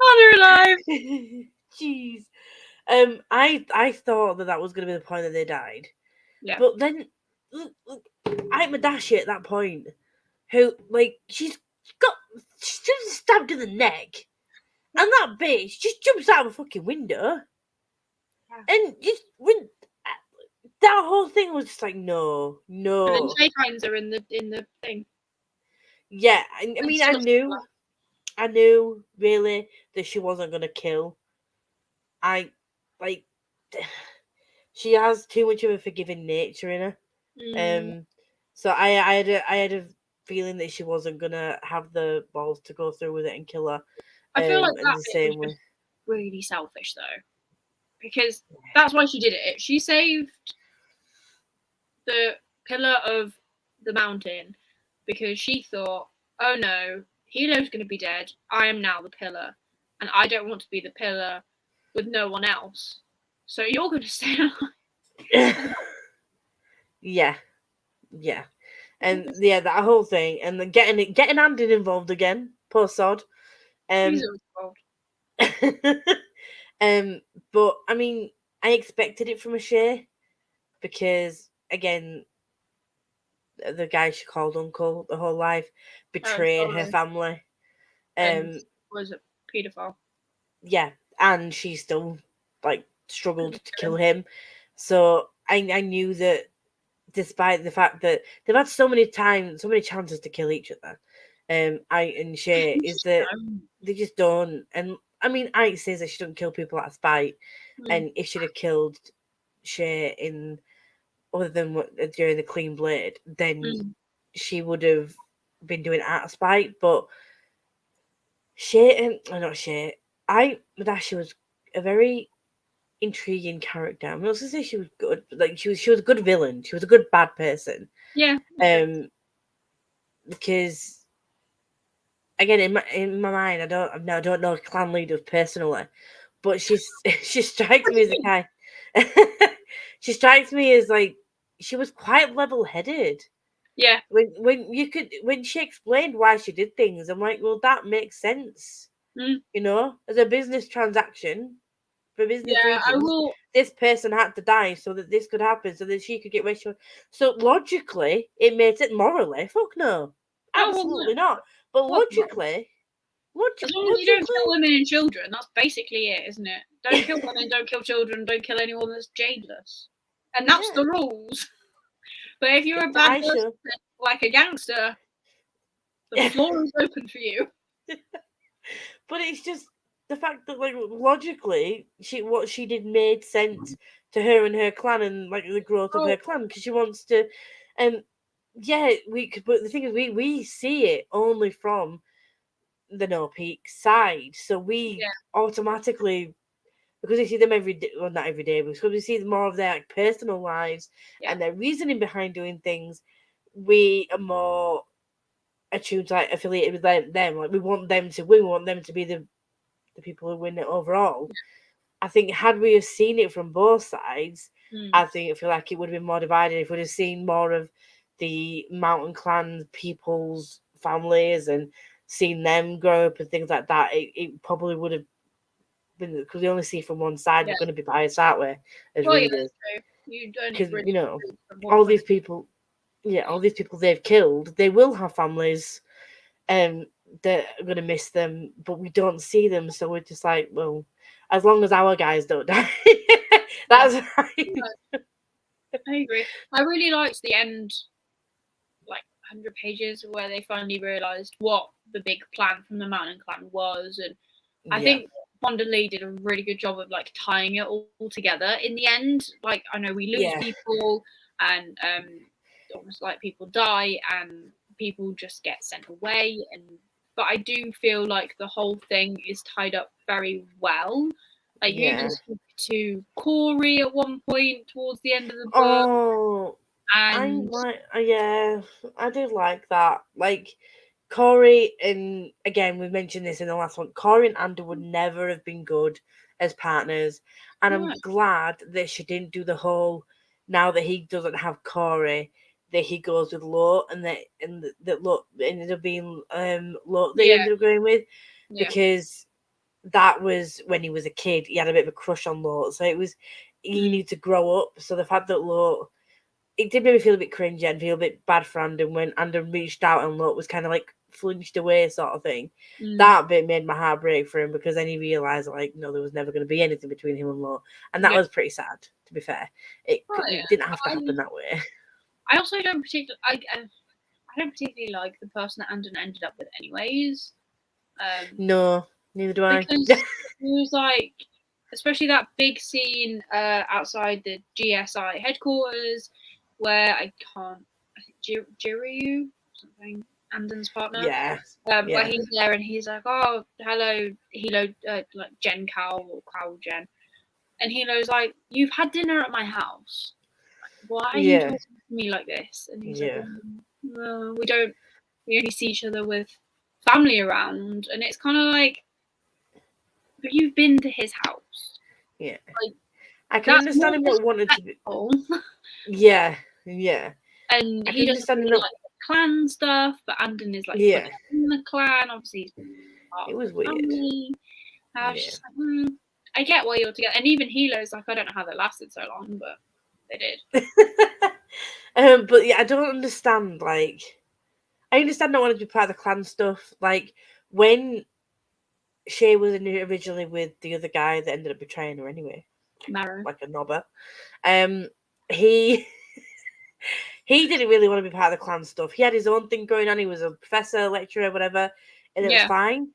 Oh, they're alive. Jeez. I thought that was going to be the point that they died. Yeah. But then, look, I'm Madashi at that point, who, like, she's stabbed in the neck, and that bitch just jumps out of a fucking window, and just when that whole thing was just like, no. And then Jade finds her in the thing. Yeah, I mean, I knew really that she wasn't gonna kill. She has too much of a forgiving nature in her. So I had a feeling that she wasn't gonna have the balls to go through with it and kill her. I feel like in that the same way. Really selfish though, because that's why she did it. She saved the pillar of the mountain because she thought, oh no, Hilo's going to be dead. I am now the pillar, and I don't want to be the pillar with no one else. So you're going to stay alive. Yeah, and yeah, that whole thing, and then getting Andy involved again. Poor sod. He's involved. But I mean, I expected it from Shay because again, the guy she called uncle the whole life betrayed her family. And was a paedophile. Yeah, and she still like struggled to kill him. So I knew that despite the fact that they've had so many chances to kill each other, Shay is that they just don't. And I mean, Ike says that she don't kill people out of spite, and if she'd have killed Shay in other than during the Clean Blade, then she would have been doing it out of spite. But Madashi was a very intriguing character. I'm not going to say she was good, but like she was a good villain. She was a good bad person. Yeah. Because again, in my mind, I don't know clan leaders personally, but she strikes me as a kind. She strikes me as like she was quite level-headed. Yeah. When she explained why she did things, I'm like, well, that makes sense. You know, as a business transaction, for business reasons, this person had to die so that this could happen, so that she could get where she was. So logically, it made it morally. Fuck no, absolutely not. But logically, as long as you don't kill women and children, that's basically it, isn't it? Don't kill women, don't kill children, don't kill anyone that's jadeless, and that's the rules. But if you're a bad person, like a gangster, the floor is open for you. But it's just the fact that, like, logically, what she did made sense to her and her clan, and like the growth of her clan, because she wants to. Yeah, but the thing is, we see it only from the No Peak side, so we automatically, because we see them every day, well, not every day, but because we see more of their like, personal lives and their reasoning behind doing things, we are more attuned to, like, affiliated with them. Like, we want them to win. We want them to be the people who win it overall. I think had we have seen it from both sides, I feel like it would have been more divided. If we'd have seen more of the Mountain Clan people's families and seen them grow up and things like that, it probably would have because we only see from one side, we're going to be biased, aren't we, as readers? You don't Because really all these people, all these people they've killed, they will have families, that are going to miss them, but we don't see them, so we're just like, well, as long as our guys don't die, that's fine. I agree. I really liked the end, like 100 pages, where they finally realised what the big plan from the Mountain Clan was, and I think Fonda Lee did a really good job of like tying it all together in the end. Like, I know we lose people, and almost like people die, and people just get sent away, but I do feel like the whole thing is tied up very well. Like, you even speak to Corey at one point towards the end of the book. Oh, and I do like that. Like, Corey, and again, we mentioned this in the last one, Corey and Andy would never have been good as partners. And I'm glad that she didn't do the whole, now that he doesn't have Corey, that he goes with Lot, and that Lot ended up being Lot that he ended up going with. Because that was when he was a kid, he had a bit of a crush on Lot. So it was, you need to grow up. So the fact that Lot, it did make me feel a bit cringy and feel a bit bad for Andon when Andon reached out and Lot was kind of like flinched away, sort of thing. That bit made my heart break for him, because then he realised, like, no, there was never going to be anything between him and Lot. And that was pretty sad, to be fair. It didn't have to happen that way. I also don't particularly, I don't particularly like the person that Andon ended up with anyways. No, neither do I. Because it was like, especially that big scene outside the GSI headquarters, where I think Jiryu something, Andon's partner. Where he's there and he's like, oh, hello, Hilo, like Jen Cal or Cal Jen. And Hilo's like, you've had dinner at my house. Why are you talking to me like this? And he's like, well, we only see each other with family around. And it's kind of like, but you've been to his house. Yeah. Like, I can understand him what wanted to be. And he doesn't really like the clan stuff, but Andon is like in the clan. Obviously, he's part it was of the weird. Family. I was just like, I get why you're together. And even Hilo's like, I don't know how they lasted so long, but they did. But yeah, I don't understand. Like, I understand not wanting to be part of the clan stuff. Like, when Shay was originally with the other guy that ended up betraying her anyway, like a knobber, he didn't really want to be part of the clan stuff. He had his own thing going on. He was a professor, lecturer, whatever, and it was fine.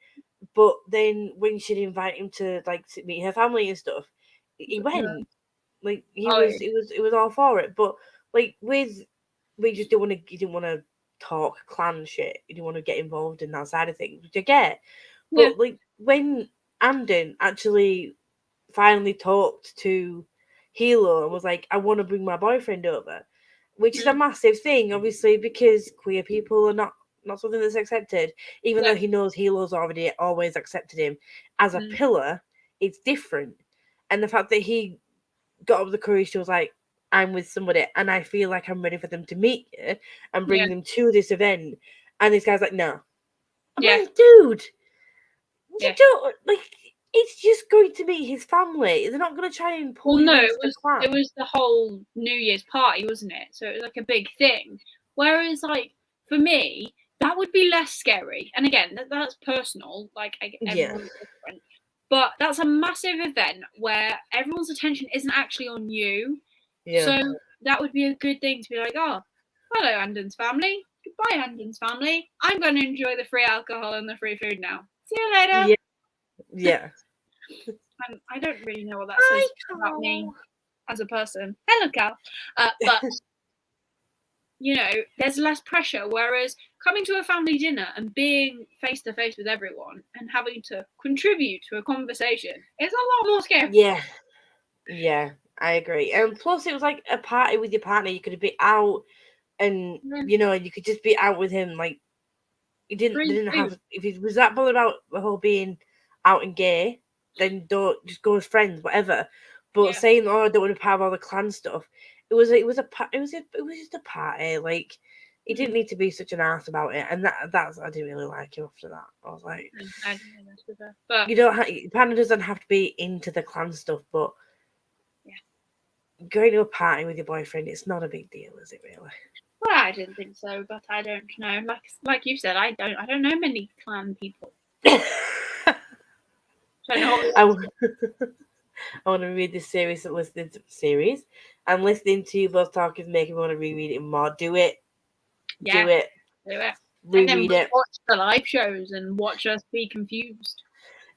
But then when she'd invite him to meet her family and stuff, he went. Like, it was all for it. But like we just didn't want to talk clan shit. You didn't want to get involved in that side of things, which I get. But like, when Andon actually finally talked to Hilo and was like, I want to bring my boyfriend over, which is a massive thing, obviously, because queer people are not something that's accepted, even though he knows Hilo's already always accepted him as a pillar. It's different. And the fact that he got up the courage to was like, I'm with somebody and I feel like I'm ready for them to meet you and bring them to this event, and this guy's like, no. I'm like, dude, you don't, like, it's just going to meet his family. They're not going to try and pull you into the clan. It was the whole New Year's party, wasn't it? So it was like a big thing. Whereas, like, for me, that would be less scary. And again, that's personal. Like, everyone's different. But that's a massive event where everyone's attention isn't actually on you. So that would be a good thing to be like, oh, hello, Andon's family. Goodbye, Andon's family. I'm going to enjoy the free alcohol and the free food now. See you later. Yeah. I don't really know what that says about me as a person. Hello, Cal. But, you know, there's less pressure. Whereas coming to a family dinner and being face to face with everyone and having to contribute to a conversation is a lot more scary. Yeah, I agree. And plus, it was like a party with your partner. You could be out, and you know, you could just be out with him. Like, they didn't have. If he was that bothered about the whole being out and gay, then don't just go as friends, whatever. But saying, "Oh, I don't want to be part of all the clan stuff," it was just a party. Like, He didn't need to be such an ass about it, and that's I didn't really like him after that. I was like, I didn't know that with her. But you don't Panda doesn't have to be into the clan stuff, but going to a party with your boyfriend, it's not a big deal, is it really? Well, I didn't think so, but I don't know. Like you said, I don't know many clan people. I want to read this series and listening to series. And listening to you both talk is making me want to reread it more. Do it. Yeah, do it. Reread it. Watch the live shows and watch us be confused.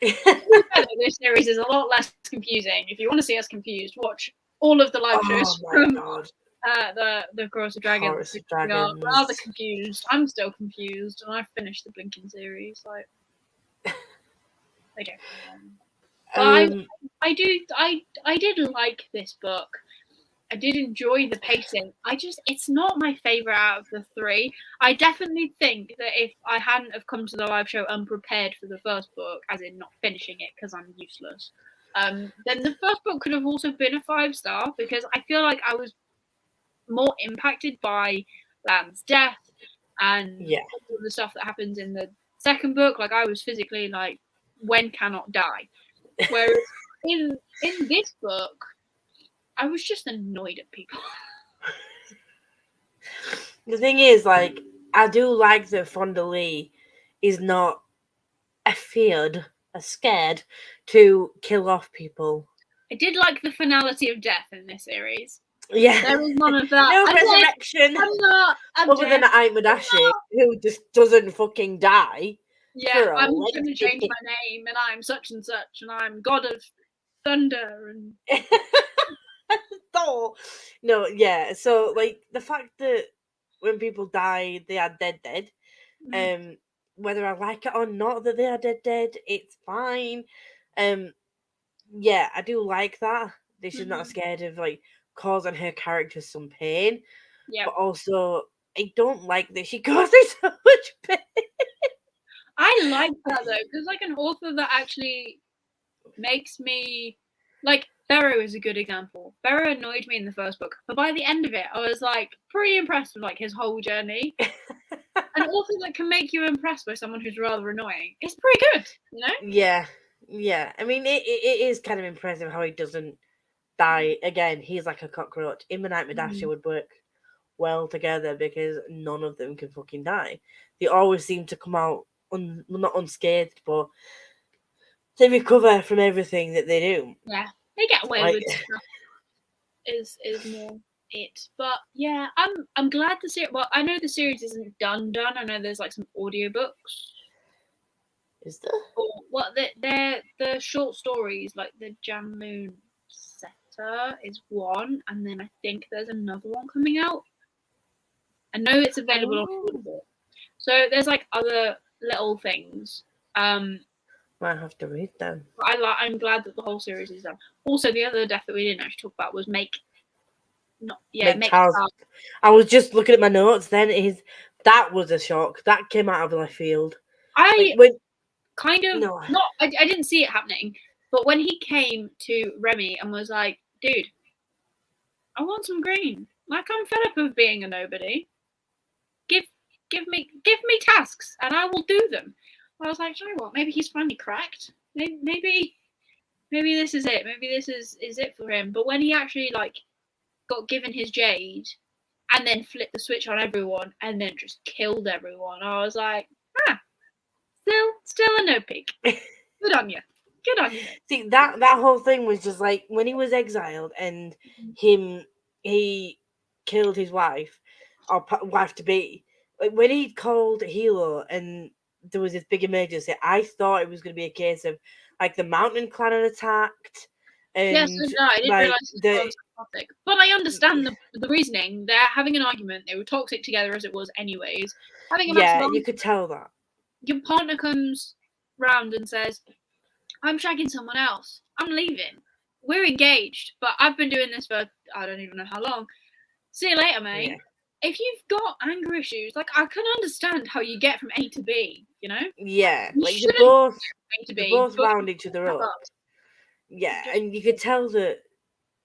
This series is a lot less confusing. If you want to see us confused, watch all of the live shows from the Chorus of Dragons. We are rather confused. I'm still confused, and I've finished the Blinking series. Like, I don't know. I did like this book. I did enjoy the pacing. It's not my favourite out of the three. I definitely think that if I hadn't have come to the live show unprepared for the first book, as in not finishing it because I'm useless, then the first book could have also been a 5-star, because I feel like I was more impacted by Lan's death and all the stuff that happens in the second book. Like, I was physically like, Wen cannot die. Whereas in this book, I was just annoyed at people. The thing is, like, I do like that Fonda Lee is not scared to kill off people. I did like the finality of death in this series. Yeah. There was none of that. No resurrection. Other than Aimadashi, who just doesn't fucking die. Yeah, I'm going to change my name, and I'm such and such, and I'm God of Thunder, and... No, yeah. So, like, the fact that when people die, they are dead. Whether I like it or not that they are dead, it's fine. Yeah, I do like that. She's not scared of, like, causing her character some pain. Yeah. But also, I don't like that she causes so much pain. I like that, though, because, like, an author that actually makes me... Like, Barrow is a good example. Barrow annoyed me in the first book, but by the end of it, I was, like, pretty impressed with, like, his whole journey. An author that can make you impressed by someone who's rather annoying is pretty good, you know? Yeah. I mean, it is kind of impressive how he doesn't die. Again, he's like a cockroach. Him and Aimadashi would work well together because none of them can fucking die. They always seem to come out, not unscathed, but they recover from everything that they do. Yeah, they get away with stuff. Is more it, but yeah, I'm glad to see it. Well, I know the series isn't done. I know there's like some audiobooks. Is there? Or they're the short stories, like the Jam Moon Setter is one, and then I think there's another one coming out. I know it's available on Audible. So there's like other little things. Might have to read them. I'm glad that the whole series is done. Also, the other death that we didn't actually talk about was Make Charles. I was just looking at my notes. Then that was a shock. That came out of left field. I didn't see it happening, but when he came to Remy and was like, "Dude, I want some green. Like, I'm fed up of being a nobody. Give me tasks, and I will do them." I was like, "You know what? Maybe he's finally cracked. Maybe this is it. Maybe this is it for him." But when he actually like got given his Jade, and then flipped the switch on everyone, and then just killed everyone, I was like, still a no peak. Good on you. See, that whole thing was just like when he was exiled and he killed his wife or wife to be. Like when he called Hilo and there was this big emergency, I thought it was going to be a case of like the Mountain Clan had attacked. And yes, no, I didn't realize it was toxic. But I understand the reasoning. They're having an argument. They were toxic together as it was, anyways. You could tell that. Your partner comes round and says, "I'm shagging someone else. I'm leaving. We're engaged, but I've been doing this for I don't even know how long. See you later, mate." Yeah. If you've got anger issues, like I can understand how you get from A to B, you know? Yeah, like they're both round each other up. Yeah, and you could tell that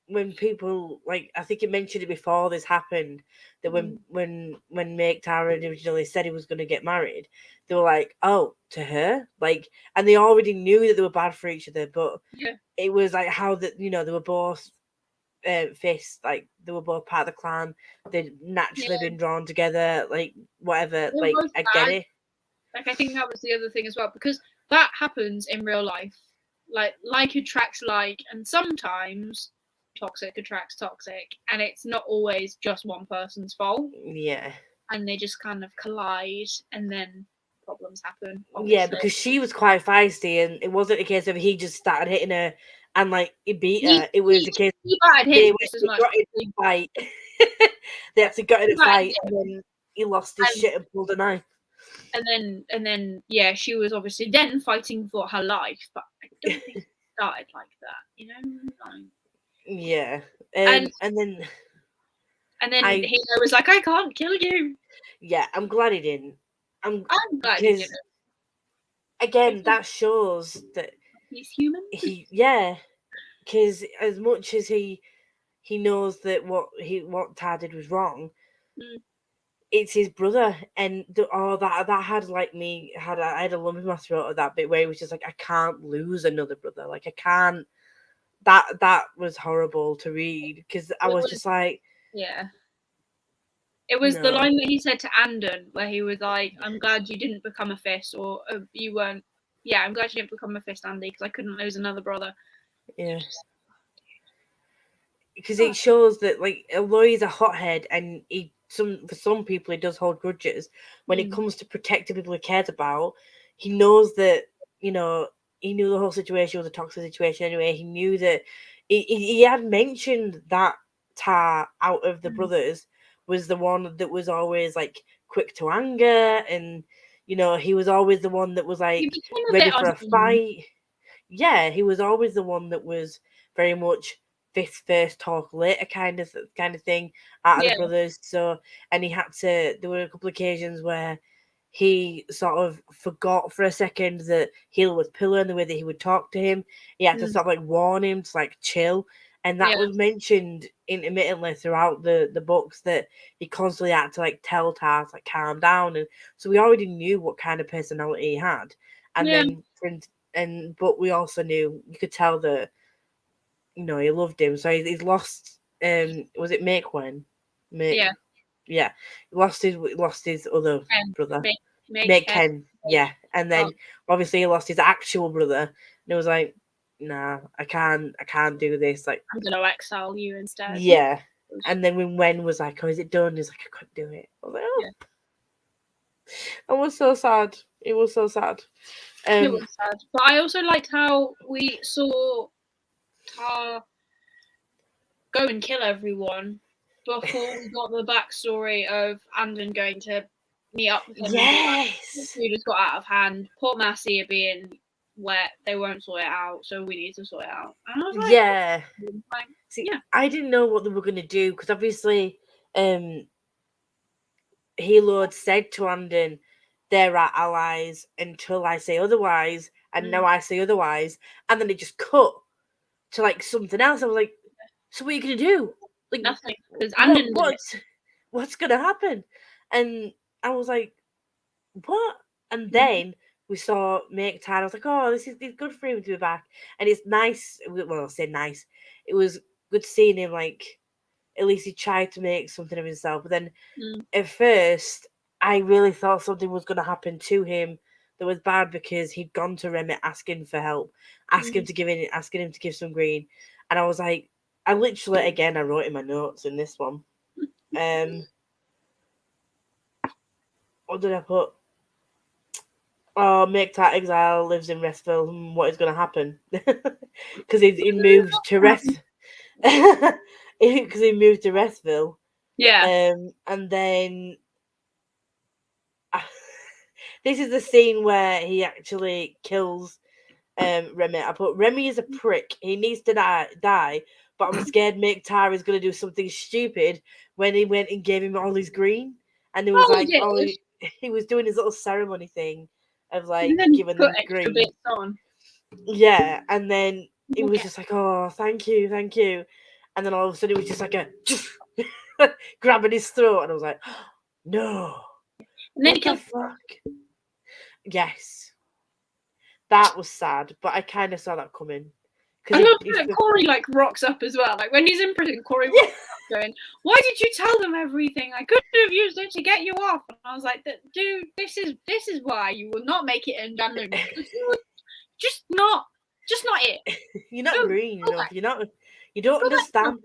when people, like, I think you mentioned it before this happened, that when Meg Tara originally said he was going to get married, they were like, oh, to her, like, and they already knew that they were bad for each other, but it was like how that, you know, they were both fists, like they were both part of the clan, they'd naturally been drawn together, like whatever, They're like both I get bad. it. Like, I think that was the other thing as well, because that happens in real life. Like attracts like, and sometimes toxic attracts toxic, and it's not always just one person's fault. Yeah. And they just kind of collide, and then problems happen. Obviously. Yeah, because she was quite feisty, and it wasn't a case of he just started hitting her and like he beat her. It was a case he battered him just as much. got in a fight. They actually got in a fight, and then he lost his shit and pulled a knife. And then, yeah, she was obviously then fighting for her life, but I don't think it started like that, you know. Yeah, and then he was like, "I can't kill you." Yeah, I'm glad he didn't. I'm glad he didn't. Again, that shows that he's human. Because as much as he knows that what Tad did was wrong, it's his brother, and that had like me I had a lump in my throat at that bit where he was just like, I can't lose another brother, like I can't. That was horrible to read, because I was just like, yeah. It was the line that he said to Andon, where he was like, "I'm glad you didn't become a fist, or you weren't." Yeah, I'm glad you didn't become a fist, Andy, because I couldn't lose another brother. Yeah. Because it shows that, like, although he's a hothead and for some people he does hold grudges, when it comes to protecting people he cares about, he knows that, you know, he knew the whole situation was a toxic situation anyway. He knew that he had mentioned that Tar out of the brothers was the one that was always like quick to anger, and you know, he was always the one that was like ready for a fight. Yeah, he was always the one that was very much this first talk later kind of thing out of the brothers. So, and he had to. There were a couple of occasions where he sort of forgot for a second that Heel was Pillar and the way that he would talk to him. He had to sort of like warn him to like chill. And that was mentioned intermittently throughout the books, that he constantly had to like tell Tar to like calm down. And so we already knew what kind of personality he had. And then but we also knew, you could tell that, you know, he loved him. So he's lost. Was it Makewen? Yeah. He lost his other brother. Ken. Yeah, and then obviously he lost his actual brother, and it was like, nah, I can't do this. Like, I'm gonna exile you instead. Yeah, and then when Wen was like, "Oh, is it done?" He's like, "I couldn't do it." I was like, "Oh." Yeah. I was so sad. It was so sad. It was sad, but I also liked how we saw Tar go and kill everyone before we got the backstory of Andon going to meet up with him. Yes, we just got out of hand. Poor Massey being wet, they won't sort it out, so we need to sort it out. And I was like, yeah. See, I didn't know what they were going to do, because obviously, Helo had said to Andon, "They're our allies until I say otherwise," and now I say otherwise, and then it just cut to like something else. I was like, "So what are you gonna do?" Like, nothing. What's gonna happen? And I was like, "What?" And then we saw Make Time. I was like, "Oh, it's good for him to be back," and it's nice. Well, I'll say nice. It was good seeing him, like, at least he tried to make something of himself. But then at first, I really thought something was going to happen to him that was bad, because he'd gone to Remit asking for help, asking him to give some green. And I was like, I literally, again, I wrote in my notes in this one. What did I put? Oh, Make That Exile lives in Restville. What is going to happen? Because he moved to Restville. Because he moved to Restville. Yeah. And then this is the scene where he actually kills Remy. I put, Remy is a prick. He needs to die. But I'm scared Make Tar is going to do something stupid when he went and gave him all his green. And it was he was doing his little ceremony thing of like giving them green. Bits on. Yeah, and then it was just like, oh, thank you. and then all of a sudden it was just like a grabbing his throat, and I was like, no. And then What the fuck? Yes. That was sad, but I kind of saw that coming. I love that Corey like rocks up as well. Like when he's in prison, Corey rocks up going, "Why did you tell them everything? I couldn't have used it to get you off." And I was like, "Dude, this is why you will not make it in January. Just not it. You're not green enough. You don't understand.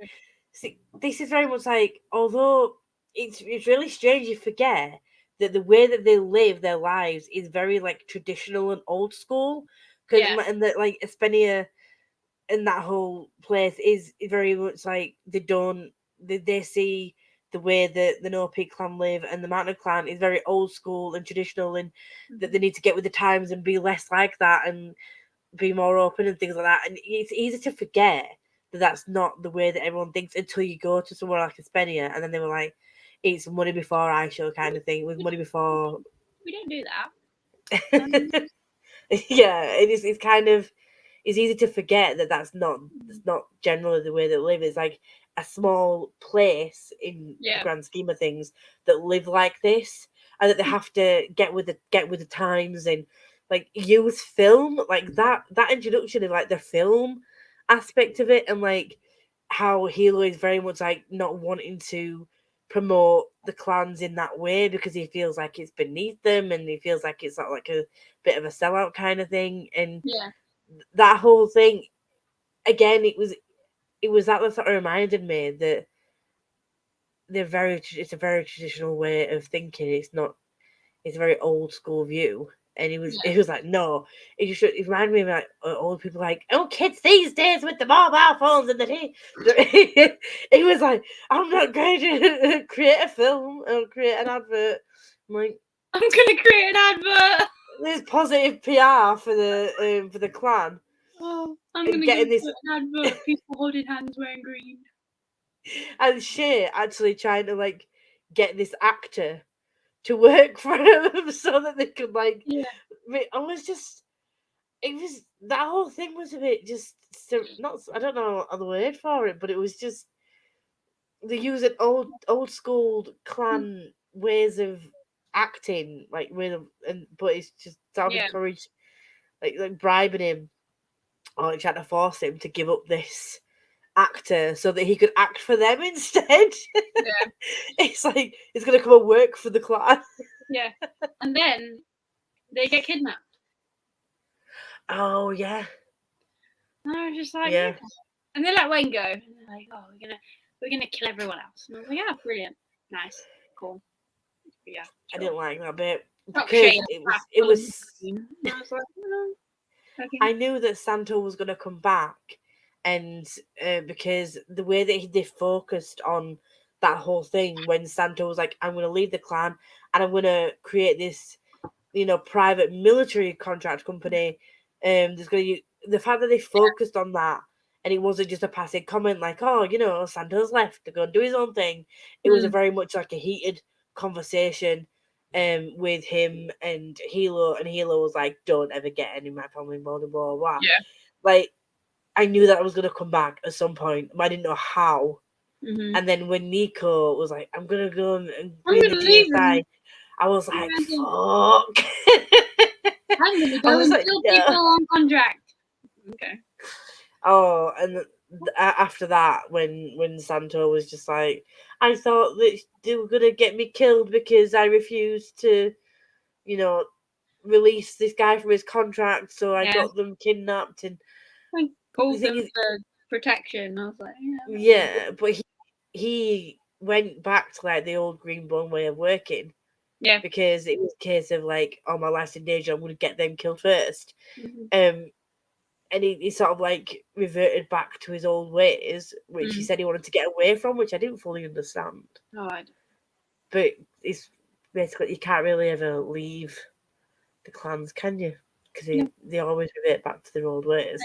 See, this is very much like, although it's really strange, you forget that the way that they live their lives is very like traditional and old school. And that like Espenia and that whole place is very much like they see the way that the No Peak clan live, and the Mountain clan is very old school and traditional, and that they need to get with the times and be less like that and be more open and things like that. And it's easy to forget that that's not the way that everyone thinks until you go to somewhere like Espenia, and then they were like, it's money before I show kind of thing. It was money before. We don't do that. Yeah, it's kind of, it's easy to forget that that's not generally the way they live. It's like a small place in the grand scheme of things that live like this, and that they have to get with the times, and like use film, like that introduction of like the film aspect of it, and like how Hilo is very much like not wanting to promote the clans in that way because he feels like it's beneath them, and he feels like it's not like a bit of a sellout kind of thing. And that whole thing, again, it was that sort of reminded me that it's a very traditional way of thinking. It's a very old school view. And it was like, no, it reminded me of like old people like, oh, kids these days with the mobile phones and the tea. It was like, I'm not going to create a film or create an advert. I'm like, I'm going to create an advert. There's positive PR for the clan. Oh, I'm going to get an advert. People holding hands wearing green. And Shay actually trying to like get this actor to work for him so that they could like. Yeah. That whole thing was a bit just not. I don't know the word for it, but it was just they use an old school clan ways of acting, like but it's just out of courage, like bribing him or trying to force him to give up this actor so that he could act for them instead. Yeah. It's like he's gonna come and work for the clan. Yeah. And then they get kidnapped. Oh yeah. And I was just like, yeah. And they're like, Wayne, go. And they're like, oh, we're gonna kill everyone else. And I was like, yeah, brilliant, nice, cool. But yeah, sure. I didn't like that bit because it was. I was like, oh, okay. I knew that Santo was gonna come back, and because the way that they focused on that whole thing when Santo was like, I'm gonna leave the clan and I'm gonna create this, private military contract company. There's gonna the fact that they focused on that, and it wasn't just a passing comment like, oh, Santo's left to go and do his own thing. It was a very much like a heated conversation with him and Hilo was like, don't ever get any of my family involved in blah, blah, blah. Yeah. Like, I knew that I was going to come back at some point, but I didn't know how. Mm-hmm. And then when Nico was like, I'm going to go and be in the GSI, I was like, fuck. I'm going to go and kill people on contract. Okay. Oh, and after that, when Santo was just like, I thought that they were going to get me killed because I refused to, release this guy from his contract, so I got them kidnapped. And I called them for protection. I was like, yeah, but he went back to like the old Greenbone way of working. Yeah. Because it was a case of like, oh, my life's in danger, I'm going to get them killed first. Mm-hmm. And he sort of like reverted back to his old ways, which he said he wanted to get away from, which I didn't fully understand. Oh, I don't. But it's basically, you can't really ever leave the clans, can you? Because they always revert back to their old ways.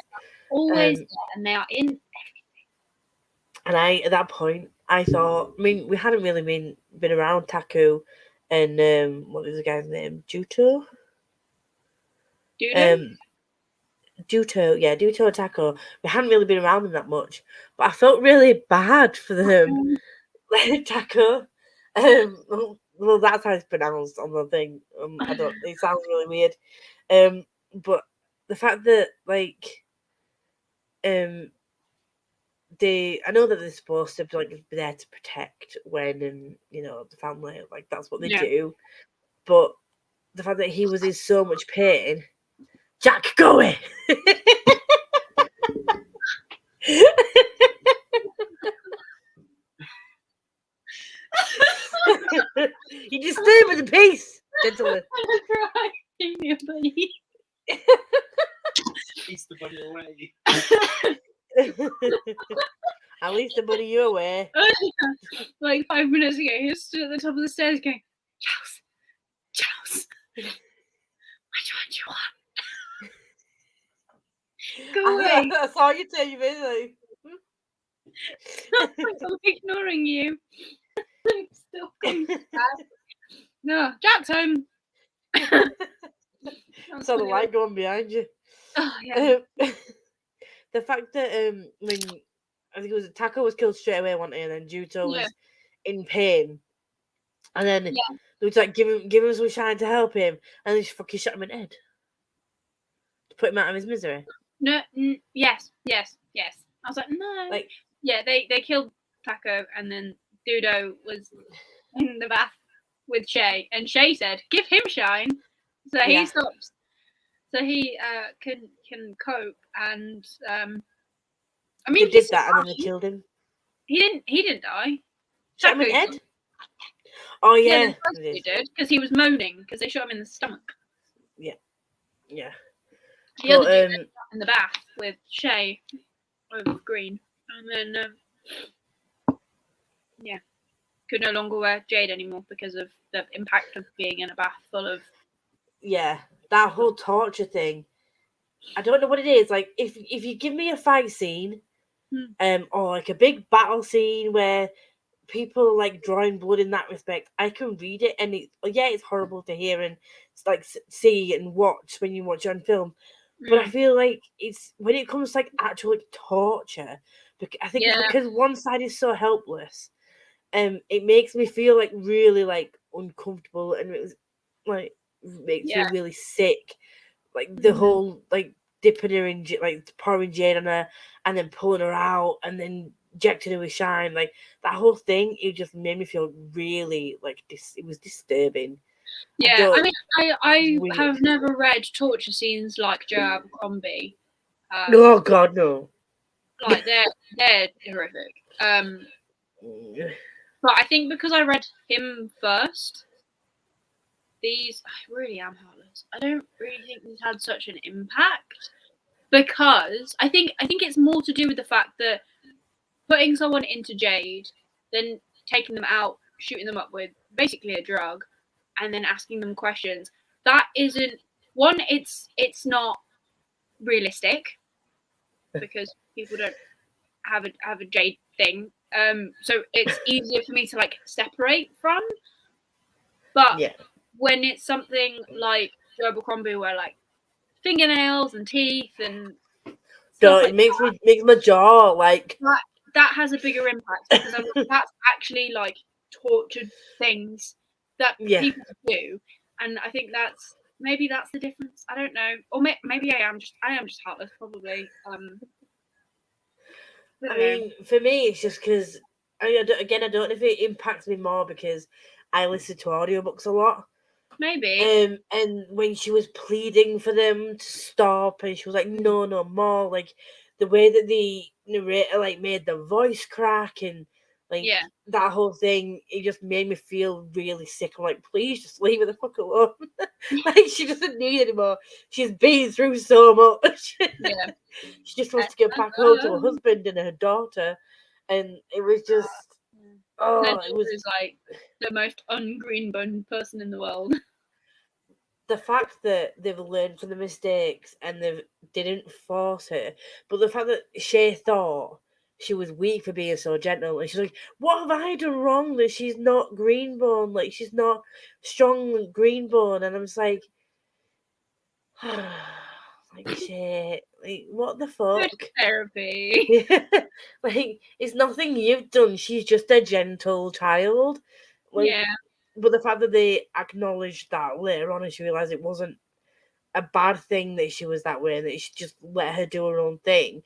Always, and they are in everything. And at that point, I thought, we hadn't really been around Taku and what was the guy's name? Juto? Duto and Taco, we hadn't really been around them that much, but I felt really bad for them. Taco. Well, that's how it's pronounced on the thing. I don't. It sounds really weird. But the fact that I know that they're supposed to be there to protect Wen and the family, that's what they do. But the fact that he was in so much pain, Jack, go away. You disturb the peace, gentlemen. East the bunny away. At least the bunny you away. 5 minutes ago, he was stood at the top of the stairs going, Charles, which one do you want? Go away. I saw you turn your face. I'm ignoring you. I'm still coming back. No, Jack's home. Saw the light going behind you. Oh, yeah. The fact that when I think it was Taco was killed straight away, wasn't he? And then Juto was in pain, and then they was give him some shine to help him, and they just fucking shot him in the head to put him out of his misery. No, yes. I was like, no. They killed Taco, and then Dudo was in the bath with Shay, and Shay said, "Give him shine," so he stops, so he can cope. And I mean, they did that, and then they killed him. He didn't die. Shot him in the head. Oh yeah, he did, because he was moaning because they shot him in the stomach. Yeah. The other dude in the bath with Shay of green, and then could no longer wear Jade anymore because of the impact of being in a bath full of. Yeah, that whole torture thing. I don't know what it is. If you give me a fight scene, or a big battle scene where people are drawing blood in that respect, I can read it, and it's horrible to hear and see and watch when you watch it on film. But I feel it's when it comes to actual torture, I think it's because one side is so helpless, it makes me feel really uncomfortable, and it was makes me really sick. The whole dipping her in pouring Jade on her and then pulling her out and then injecting her with shine, that whole thing, it just made me feel really it was disturbing. Yeah, I mean, I have never read torture scenes like Joe Abercrombie. Oh God, no! They're horrific. But I think because I read him first, I really am heartless. I don't really think these had such an impact, because I think it's more to do with the fact that putting someone into Jade, then taking them out, shooting them up with basically a drug, and then asking them questions, that isn't one. It's not realistic because people don't have a Jade thing. So it's easier for me to separate from. But when it's something like Joe Abercrombie, where fingernails and teeth and it makes my jaw that has a bigger impact, because that's actually tortured things that people do, and I think maybe that's the difference. I don't know, or maybe I am just heartless, probably. I mean, for me, it's just because I don't know if it impacts me more because I listen to audiobooks a lot. Maybe. And when she was pleading for them to stop, and she was like, "No, no more," the way that the narrator made the voice crack and that whole thing, it just made me feel really sick. I'm like, please just leave her the fuck alone. She doesn't need anymore. She's been through so much. She just wants to get back home to her husband and her daughter, and it was just it was the most ungreen-boned person in the world. The fact that they've learned from the mistakes and they didn't force her, but the fact that Shay thought she was weak for being so gentle, and she's like, "What have I done wrong that she's not greenbone? She's not strong greenbone?" And I'm just like, Shay, Like, what the fuck? Therapy. Like, it's nothing you've done. She's just a gentle child. Like, Yeah. but the fact that they acknowledged that later on, and she realised it wasn't a bad thing that she was that way, and that she just let her do her own thing.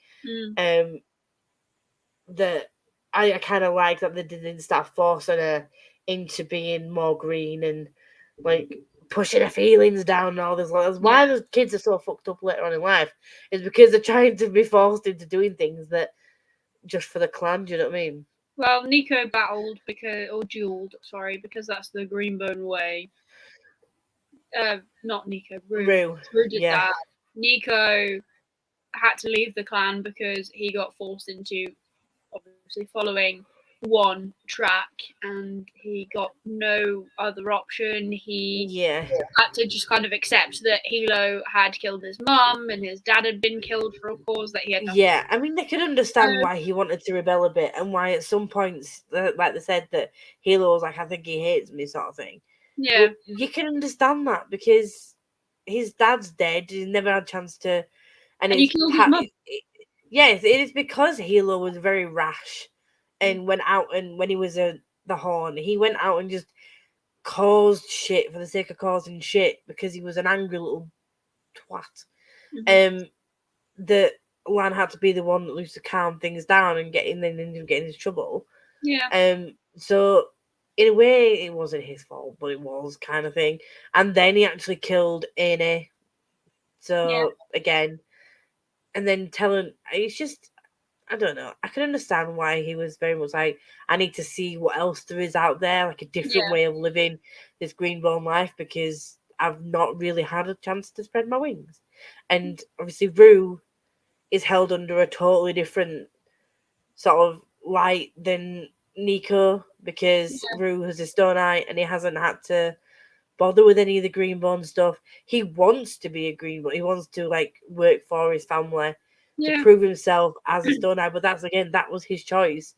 That I kind of like that they didn't start forcing her into being more green and like pushing her feelings down and all this. Like, that's why the kids are so fucked up later on in life, is because they're trying to be forced into doing things that just for the clan. Do you know what I mean? Well, Nico battled dueled, because that's the Greenbone way. Not Nico, Rue. Rue did that. Nico had to leave the clan because he got forced into obviously following one track, and he got no other option. He had to just kind of accept that Hilo had killed his mum and his dad had been killed for a cause that he had nothing. I mean, they could understand why he wanted to rebel a bit, and why at some points, like they said, that Hilo was like, I think he hates me, sort of thing. Yeah. But you can understand that because his dad's dead. He's never had a chance to, and he killed his mum. Yes, it is because Hilo was very rash, and went out, and when he was the Horn, he went out and just caused shit for the sake of causing shit because he was an angry little twat. That Lan had to be the one that used to calm things down and getting into trouble. So in a way, it wasn't his fault, but it was kind of thing. And then he actually killed Ane. So again, and then telling, it's just, I don't know. I can understand why he was very much like, I need to see what else there is out there, like a different way of living this greenbone life, because I've not really had a chance to spread my wings. And obviously, Rue is held under a totally different sort of light than Nico, because Rue has a stone eye and he hasn't had to bother with any of the greenbone stuff. He wants to be a greenbone. He wants to like work for his family to prove himself as a stone eye. But that was his choice.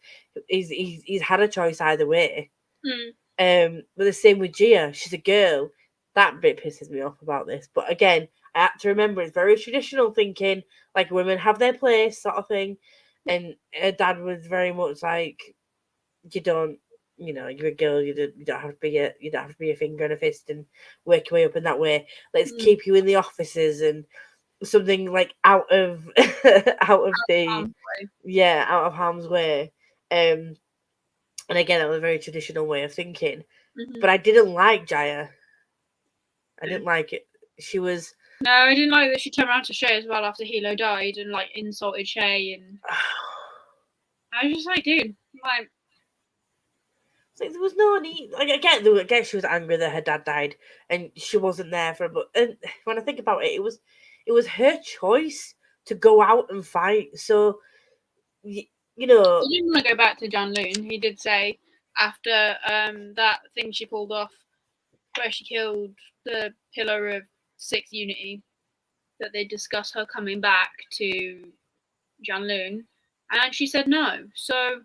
He's had a choice either way. But the same with Gia. She's a girl. That bit pisses me off about this. But again, I have to remember it's very traditional thinking, like women have their place, sort of thing. And her dad was very much like, you don't, you're a girl. You don't have to be a finger and a fist and work your way up in that way. Let's keep you in the offices and something like out of out of harm's way. And again, that was a very traditional way of thinking. But I didn't like Jaya. I didn't like it. She was. No, I didn't like that she turned around to Shay as well after Hilo died and like insulted Shay, and I was just like, dude, like. Like, there was no need. Like, again, she was angry that her dad died and she wasn't there for. But and when I think about it, it was her choice to go out and fight. So, you know, He didn't want to go back to Janloon. He did say after that thing she pulled off, where she killed the pillar of 6th Unity, that they discussed her coming back to Janloon, and she said no. So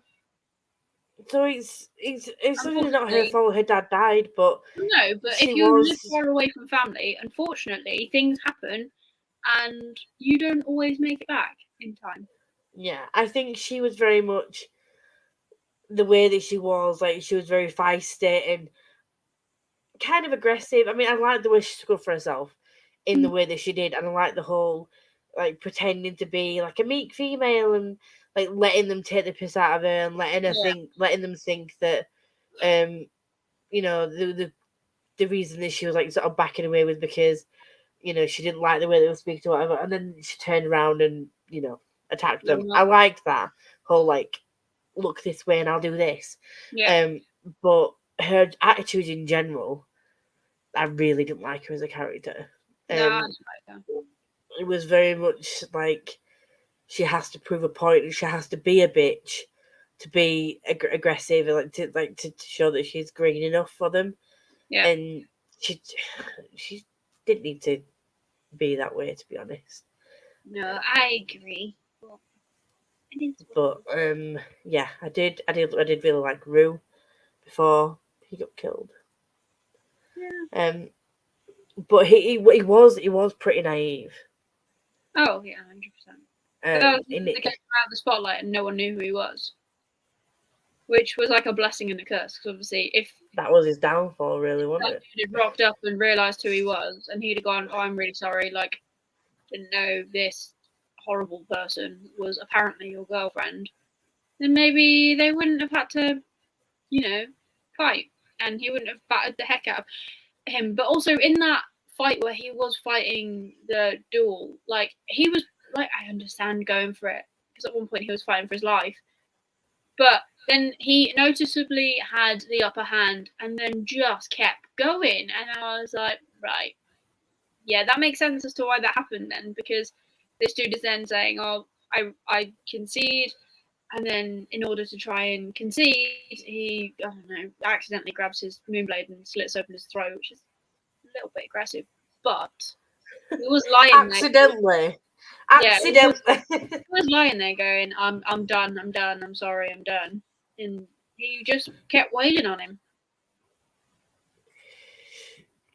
it's not her fault her dad died, but no. But if you live far away from family, unfortunately, things happen, and you don't always make it back in time. Yeah, I think she was very much the way that she was. Like, she was very feisty and kind of aggressive. I mean, I like the way she stood up for herself in the way that she did, and I like the whole like pretending to be like a meek female and like letting them take the piss out of her and letting them think that the reason that she was like sort of backing away was because she didn't like the way they were speaking to whatever, and then she turned around and attacked them. I liked that whole like, look this way and I'll do this. But her attitude in general, I really didn't like her as a character. No, I didn't like her. It was very much like she has to prove a point and she has to be a bitch to be aggressive and to show that she's green enough for them. And she didn't need to be that way, to be honest. No, I agree. But yeah, I did really like Rue before he got killed. Yeah. But he was pretty naive. Oh yeah, 100%. But that was the case out of the spotlight, and no one knew who he was, which was like a blessing and a curse. Because obviously, if that was his downfall, really, wasn't it? Dude had rocked up and realised who he was, and he'd have gone, "Oh, I'm really sorry. Like, didn't know this horrible person was apparently your girlfriend." Then maybe they wouldn't have had to, fight, and he wouldn't have battered the heck out of him. But also in that fight where he was fighting the duel, like he was like, I understand going for it because at one point he was fighting for his life, but then he noticeably had the upper hand and then just kept going, and I was like, right, yeah, that makes sense as to why that happened then, because this dude is then saying, "Oh, I concede." And then, in order to try and concede, he, I don't know, accidentally grabs his moonblade and slits open his throat, which is a little bit aggressive. But he was lying accidentally. there. Accidentally. He was lying there going, I'm done, I'm sorry, I'm done. And he just kept wailing on him.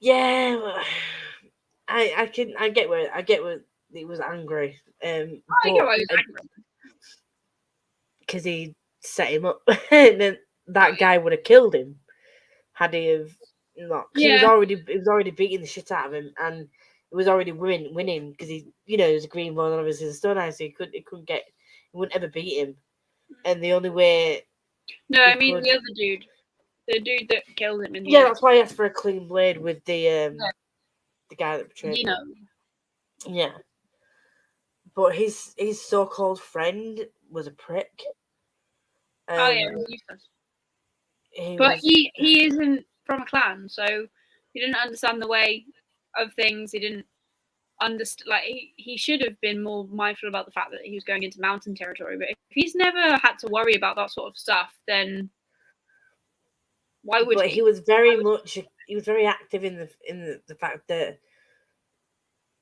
Yeah, I get where he was angry. I get why he was angry. Because he set him up, and then that guy would have killed him had he have not. Because he was already beating the shit out of him, and he was already winning because he was a green ball and obviously the stone eye, so he wouldn't ever beat him. And the only way. No, I mean the other dude, the dude that killed him in the end. That's why he asked for a clean blade with the guy that betrayed him. Yeah. But his so-called friend was a prick. Useless. But he isn't from a clan, so he didn't understand the way of things. He didn't understand. Like he should have been more mindful about the fact that he was going into mountain territory. But if he's never had to worry about that sort of stuff, then why would he? He was very active in the fact that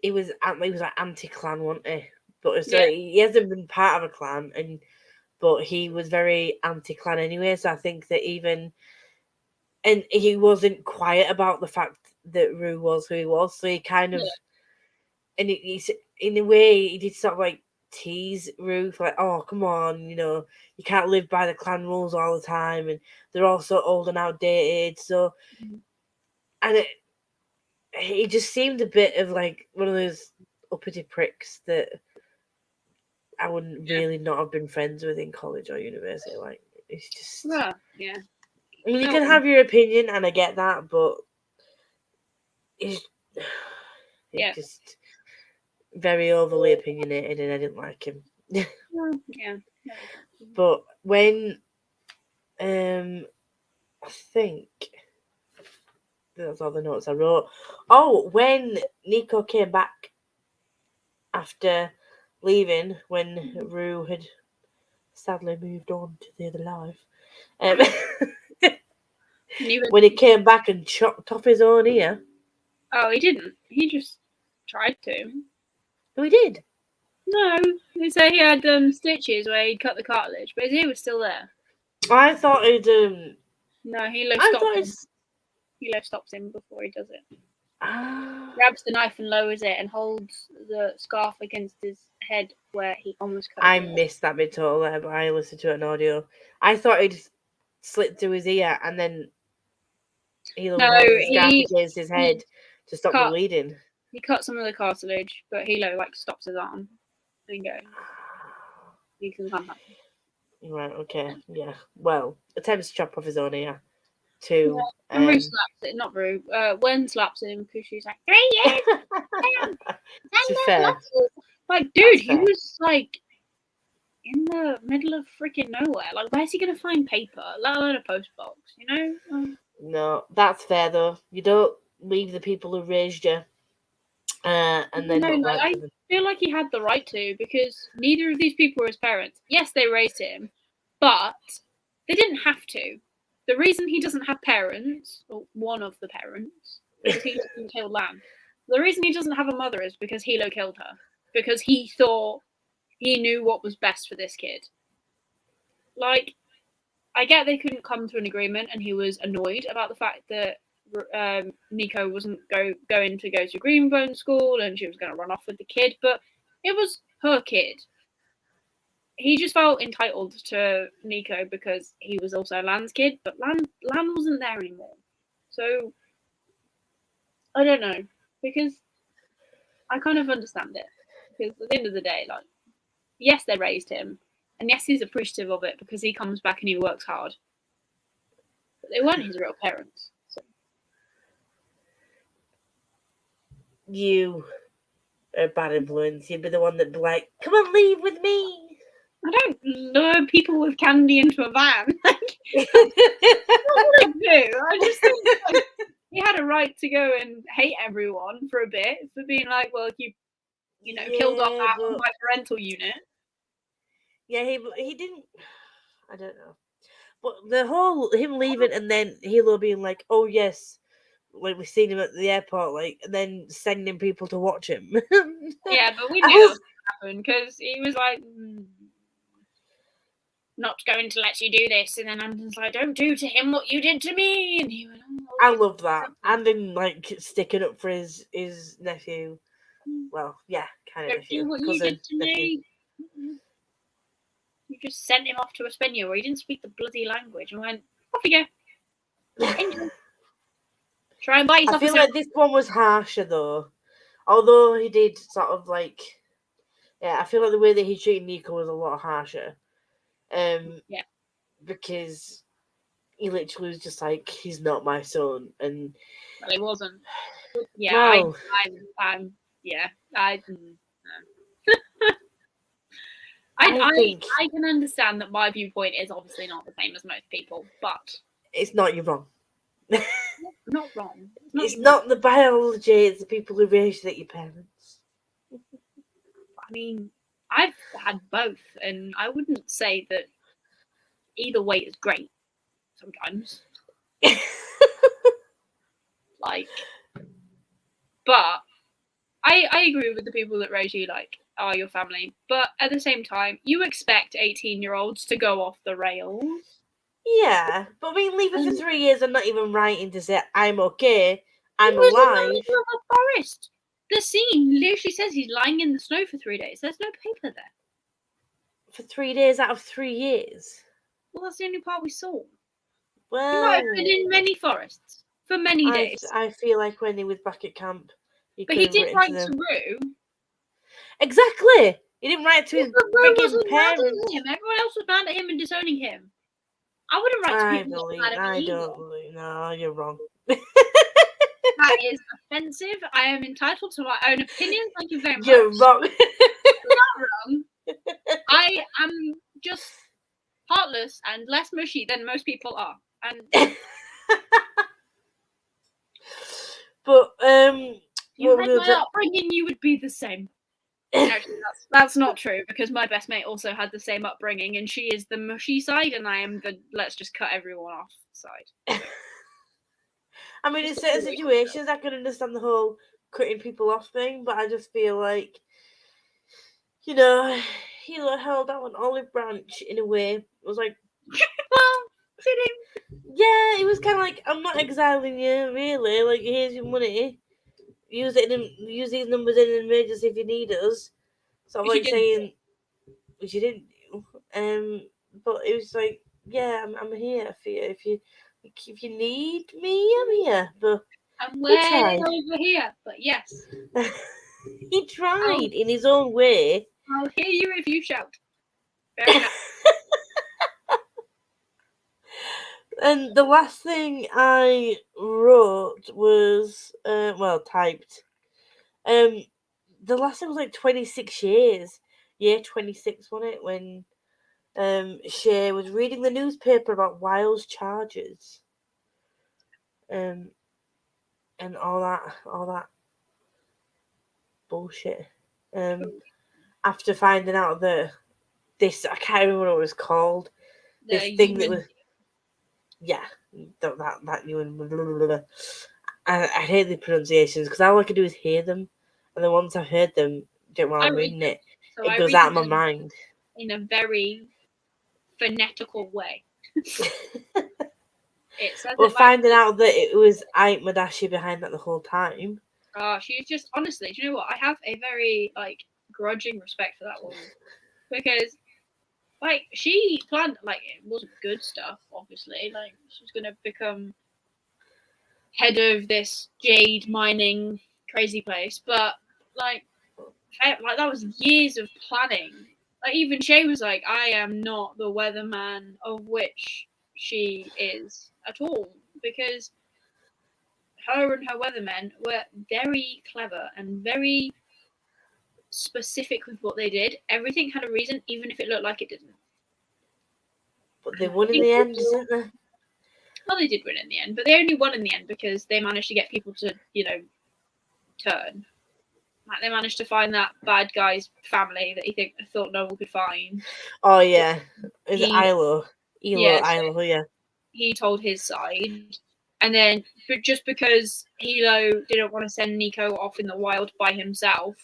he was like anti-clan, wasn't he? But he hasn't been part of a clan, but he was very anti-clan anyway. So I think that and he wasn't quiet about the fact that Rue was who he was. So he kind of, and he's in a way he did sort of like tease Rue for like, oh come on, you can't live by the clan rules all the time, and they're all so old and outdated. So, and he just seemed a bit of like one of those uppity pricks that I wouldn't really not have been friends with in college or university. Like, it's just. Yeah. I mean, you can have your opinion, and I get that, but it's just very overly opinionated, and I didn't like him. Yeah. But when, I think that's all the notes I wrote. Oh, when Nico came back after leaving, when Rue had sadly moved on to the other life, when he came back and chopped off his own ear. Oh, he didn't. He just tried to. No, he did. No, they say he had stitches where he'd cut the cartilage, but his ear was still there. I thought he'd. No, he stops him before he does it. Grabs the knife and lowers it and holds the scarf against his head where he almost cut. I missed that bit totally, but I listened to it on audio. I thought he'd slit through his ear and then he against his head to stop the bleeding. He cut some of the cartilage, but Hilo stops his arm and goes, "You can come back." Right. Okay. Yeah. Well, attempts to chop off his own ear. Too. And Rue slaps it. Not Rue. Wen slaps him because she's like 3 years. It's fair. Like, dude, he was in the middle of freaking nowhere. Like, where's he gonna find paper? Let alone a post box, No, that's fair though. You don't leave the people who raised you. And then I feel like he had the right to, because neither of these people were his parents. Yes, they raised him, but they didn't have to. The reason he doesn't have parents, or one of the parents, is he doesn't kill Lan. The reason he doesn't have a mother is because Hilo killed her. Because he thought he knew what was best for this kid. Like, I get they couldn't come to an agreement, and he was annoyed about the fact that Nico wasn't going to go to Greenbone School, and she was going to run off with the kid. But It was her kid. He just felt entitled to Nico because he was also Lan's kid, but Lan wasn't there anymore. So I don't know, because I kind of understand it. Because at the end of the day, like, yes, they raised him, and yes, he's appreciative of it because he comes back and he works hard. But they weren't his real parents. So. You are a bad influence. You'd be the one that'd be like, "Come on, leave with me." I don't lure people with candy into a van. That's not what I do. I just think like, he had a right to go and hate everyone for a bit for being like, well, you know, killed off my parental unit. Yeah, he didn't. I don't know, but the whole him leaving and then Halo being like, "Oh yes," when we seen him at the airport, like, and then sending people to watch him. Yeah, but we knew that was going to happen because he was like, not going to let you do this, and then I'm just like, don't do to him what you did to me. And he went, oh, I love that, and in like sticking up for his nephew. Well, yeah, kind of don't nephew. do what you did to me. You just sent him off to a spin where he didn't speak the bloody language, and went, off you go. Enjoy. Try and buy yourself. I feel like this one was harsher though, although he did sort of like, yeah, I feel like the way that he treated Nico was a lot harsher. Yeah, because he literally was just like, he's not my son, and well, he wasn't. Yeah, no. I can understand that my viewpoint is obviously not the same as most people, but it's not you're wrong. Not wrong. It's not the biology, it's the people who raised it, your parents. I mean, I've had both, and I wouldn't say that either way is great sometimes. Like, but I agree with the people that raise you like are your family, but at the same time, you expect 18-year-olds to go off the rails. Yeah, but I mean, leaving for 3 years and not even writing to say I'm okay, I'm alive. In the middle of a forest. The scene literally says he's lying in the snow for 3 days. There's no paper there. For 3 days out of 3 years. Well, that's the only part we saw. Well, he might have been in many forests for many days. I feel like when he was back at camp, but he did write to Rue. Exactly. He didn't write to his freaking parents. Everyone else was mad at him and disowning him. I wouldn't write to people mad at me. I don't believe. No, you're wrong. That is offensive. I am entitled to my own opinion. Thank you very much. You're wrong. You're not wrong. I am just heartless and less mushy than most people are. And but you had my upbringing, you would be the same. Actually, that's not true because my best mate also had the same upbringing, and she is the mushy side, and I am the let's just cut everyone off side. I mean, in certain situations, I can understand the whole cutting people off thing, but I just feel like, you know, he held out an olive branch in a way. It was like, well, did he? Yeah, it was kind of like, I'm not exiling you, really. Like, here's your money. Use these numbers in an emergency if you need us. So, like saying, which you didn't do. But it was like, yeah, I'm here for you. If you need me, I'm here. But I'm way over here. But yes, he tried in his own way. I'll hear you if you shout. Fair enough. And the last thing I wrote was, typed. The last thing was like 26 years. Yeah, 26, wasn't it? When Shay was reading the newspaper about Wiles' charges. And all that bullshit. After finding out that this, I can't remember what it was called. This thing that was, yeah, that you and blah, blah, blah. I hate the pronunciations because all I can do is hear them, and then once I've heard them, while I'm reading it, it goes out of my mind in a very phonetical way. Finding out that it was Ike Madashi behind that the whole time. She's just honestly, do you know what? I have a very begrudging respect for that woman because, like, she planned, like, it wasn't good stuff, obviously. Like, she was gonna become head of this jade mining crazy place, but like that was years of planning. Like, even Shay was like, I am not the weatherman of which she is at all, because her and her weathermen were very clever and very specific with what they did. Everything had a reason, even if it looked like it didn't. But they won in the end, didn't they? Well, they did win in the end, but they only won in the end because they managed to get people to, turn. Like, they managed to find that bad guy's family that he thought no one could find. Oh yeah, is it Ilo? Yeah. He told his side, and then, but just because Hilo didn't want to send Nico off in the wild by himself,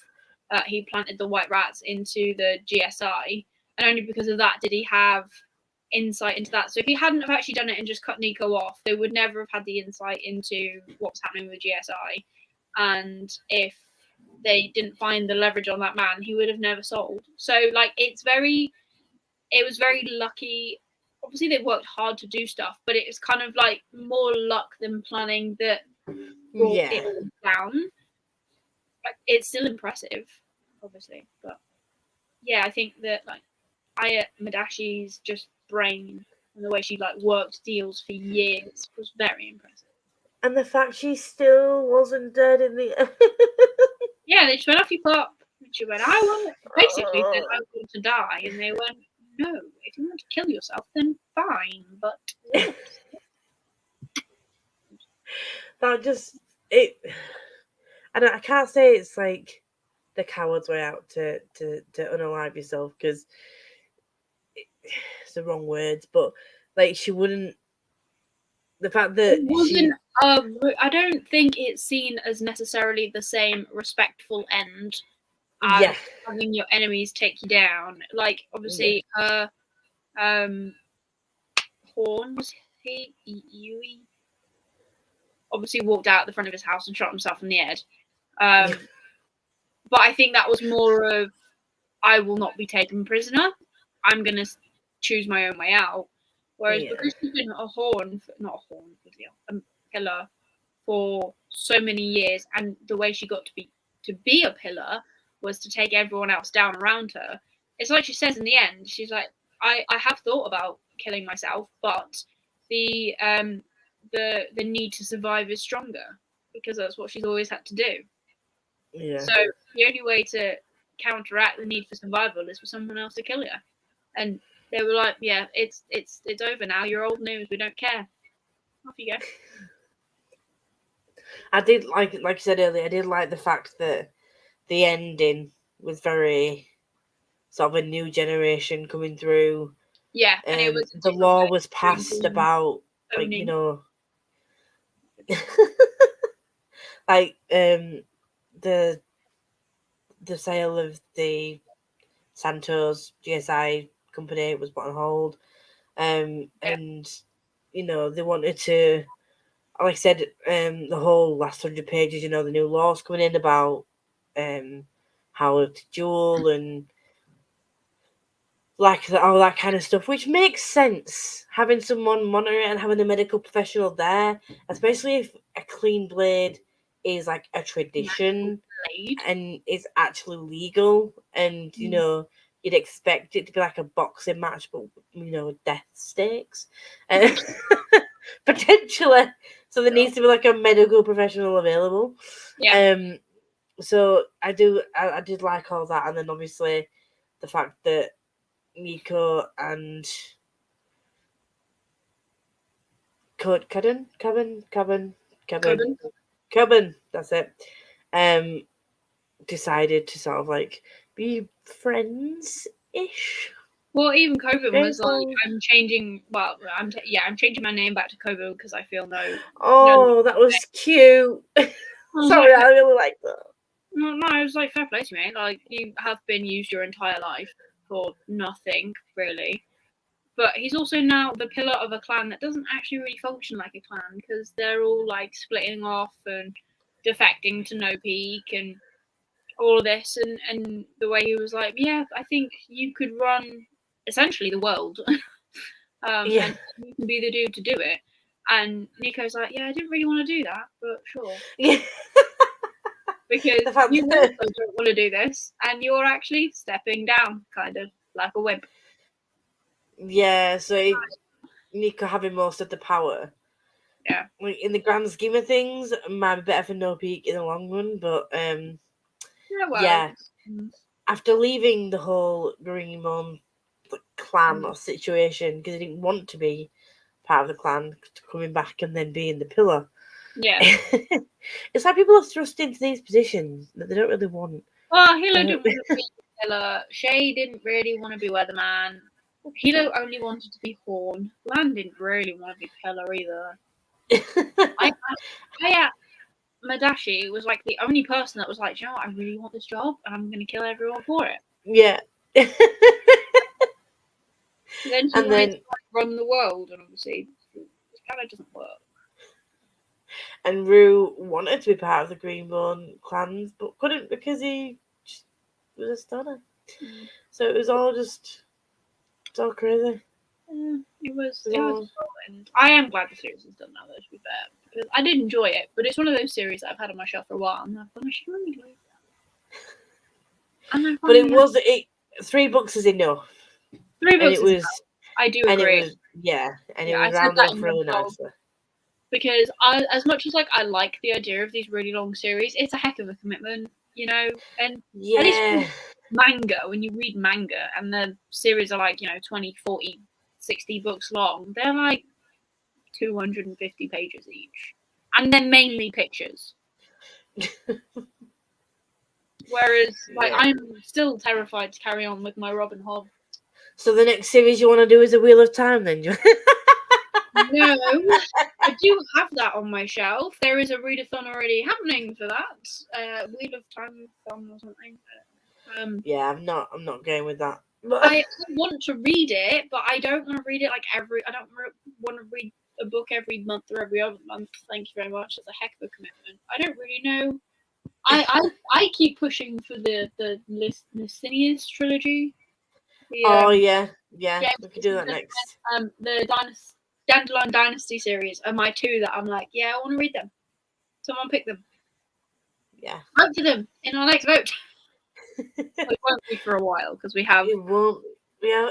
he planted the white rats into the GSI, and only because of that did he have insight into that. So if he hadn't have actually done it and just cut Nico off, they would never have had the insight into what's happening with GSI. And if they didn't find the leverage on that man, he would have never sold. So, like, it was very lucky. Obviously, they worked hard to do stuff, but it was kind of like more luck than planning that brought it down. Like, it's still impressive, obviously, but yeah, I think that, like, Aya Madashi's just brain and the way she, like, worked deals for years was very impressive. And the fact she still wasn't dead in the end. Yeah, they just went, off you pop. And she went, basically said, I want to die. And they went, no, if you want to kill yourself, then fine, but that just, and I can't say it's like the coward's way out to unalive yourself, because it's the wrong words, but like, she wouldn't, the fact that it wasn't I don't think it's seen as necessarily the same respectful end as having your enemies take you down. Like, obviously, Horn, was he? Yui? Obviously walked out the front of his house and shot himself in the head. But I think that was more of, I will not be taken prisoner. I'm going to choose my own way out. Whereas because she's been a pillar for so many years, and the way she got to be a pillar was to take everyone else down around her. It's like she says in the end, she's like, I have thought about killing myself, but the need to survive is stronger, because that's what she's always had to do. Yeah. So the only way to counteract the need for survival is for someone else to kill you. And they were like, yeah, it's over now. You're old news. We don't care. Off you go. I did like you said earlier, I did like the fact that the ending was very sort of a new generation coming through. Yeah, and it was, the law was passed about, like, you know, like the sale of the Santos GSI company was put on hold, and you know, they wanted to, like I said, the whole last 100 pages, you know, the new laws coming in about how to duel and like all that kind of stuff, which makes sense. Having someone monitor it and having a medical professional there, especially if a clean blade is like a tradition and is actually legal, and you know, you'd expect it to be like a boxing match, but you know, death stakes potentially. So there needs to be like a medical professional available. So I did like all that, and then obviously the fact that Nico and Coven, that's it, decided to sort of like be friends-ish. Well, even Coven was like, I'm changing my name back to Coven because I feel no. That was cute. Sorry, I really like that. No, it was like, fair play to me. Like, you have been used your entire life for nothing, really. But he's also now the pillar of a clan that doesn't actually really function like a clan, because they're all like splitting off and defecting to No Peak, and all of this, and the way he was like, yeah, I think you could run essentially the world, and you can be the dude to do it. And Nico's like, yeah, I didn't really want to do that, but sure. Yeah. Because you also don't want to do this, and you're actually stepping down, kind of like a wimp. Yeah, so Nico having most of the power. Yeah. Like, in the grand scheme of things, might be better for No Peak in the long run, but after leaving the whole Greenmon clan or situation, because he didn't want to be part of the clan, coming back and then being the pillar. Yeah. It's like people are thrust into these positions that they don't really want. Well, Hilo didn't want to be the pillar. Shay didn't really want to be Weatherman. Hilo only wanted to be Horn. Lan didn't really want to be pillar either. Madashi was like the only person that was like, you know what, I really want this job and I'm going to kill everyone for it. Yeah. Then she wanted to run the world, and obviously it kind of doesn't work. And Rue wanted to be part of the Greenbone clans, but couldn't because he was a stunner. So it was all just, it's all crazy. It was and I am glad the series is done now, though, to be fair, because I did enjoy it, but it's one of those series that I've had on my shelf for a while, and I've gone, I should really like that. But it was 3 books is enough. 3 books is enough. I do agree. It was rounded off really nicely. Because as much as like I like the idea of these really long series, it's a heck of a commitment, you know. And at least manga, when you read manga and the series are like, 20, 40, 60 books long, they're like 250 pages each, and they're mainly pictures. Whereas, I'm still terrified to carry on with my Robin Hood. So the next series you want to do is a Wheel of Time, then? No, I do have that on my shelf. There is a readathon already happening for that. Wheel of Time thon or something. Yeah, I'm not going with that. I want to read it, but I don't want to read it I don't want to read a book every month or every other month. Thank you very much. That's a heck of a commitment. I don't really know. I keep pushing for the Licinius trilogy. Yeah, we could do that next. The Dandelion Dynasty series are my 2 that I'm like, yeah, I want to read them. Someone pick them. Yeah. Vote for them in our next vote. It won't be for a while because we have. It won't. Yeah.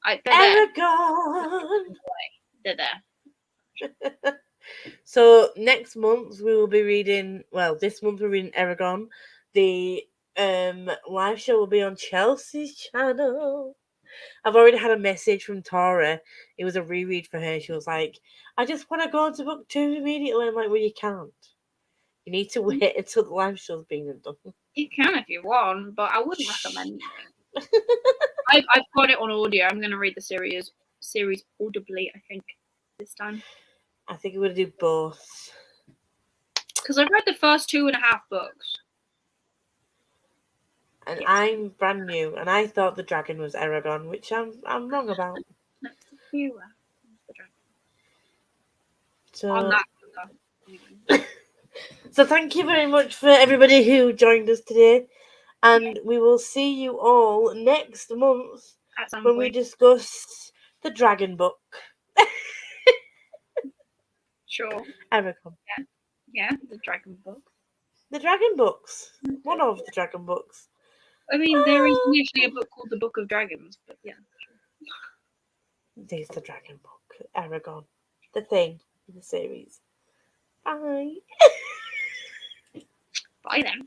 Eragon. They're there. So next month we will be reading. Well, this month we're reading Eragon. The live show will be on Chelsea's channel. I've already had a message from Tora. It was a reread for her. She was like, I just want to go on to book 2 immediately. I'm like, well, you can't. You need to wait until the live show's been done. You can if you want, but I wouldn't recommend it. I've got it on audio. I'm going to read the series audibly, I think, this time. I think we're going to do both. Because I've read the first 2.5 books. And yes. I'm brand new, and I thought the dragon was Eragon, which I'm wrong about. That's the viewer. The dragon. So, on that. So thank you very much for everybody who joined us today, and we will see you all next month when we discuss the dragon book. Sure. Eragon. Yeah, the dragon book. The dragon books. One of the dragon books. I mean, there is usually a book called The Book of Dragons, but yeah. There's the dragon book. Eragon. The thing in the series. Bye. Bye then.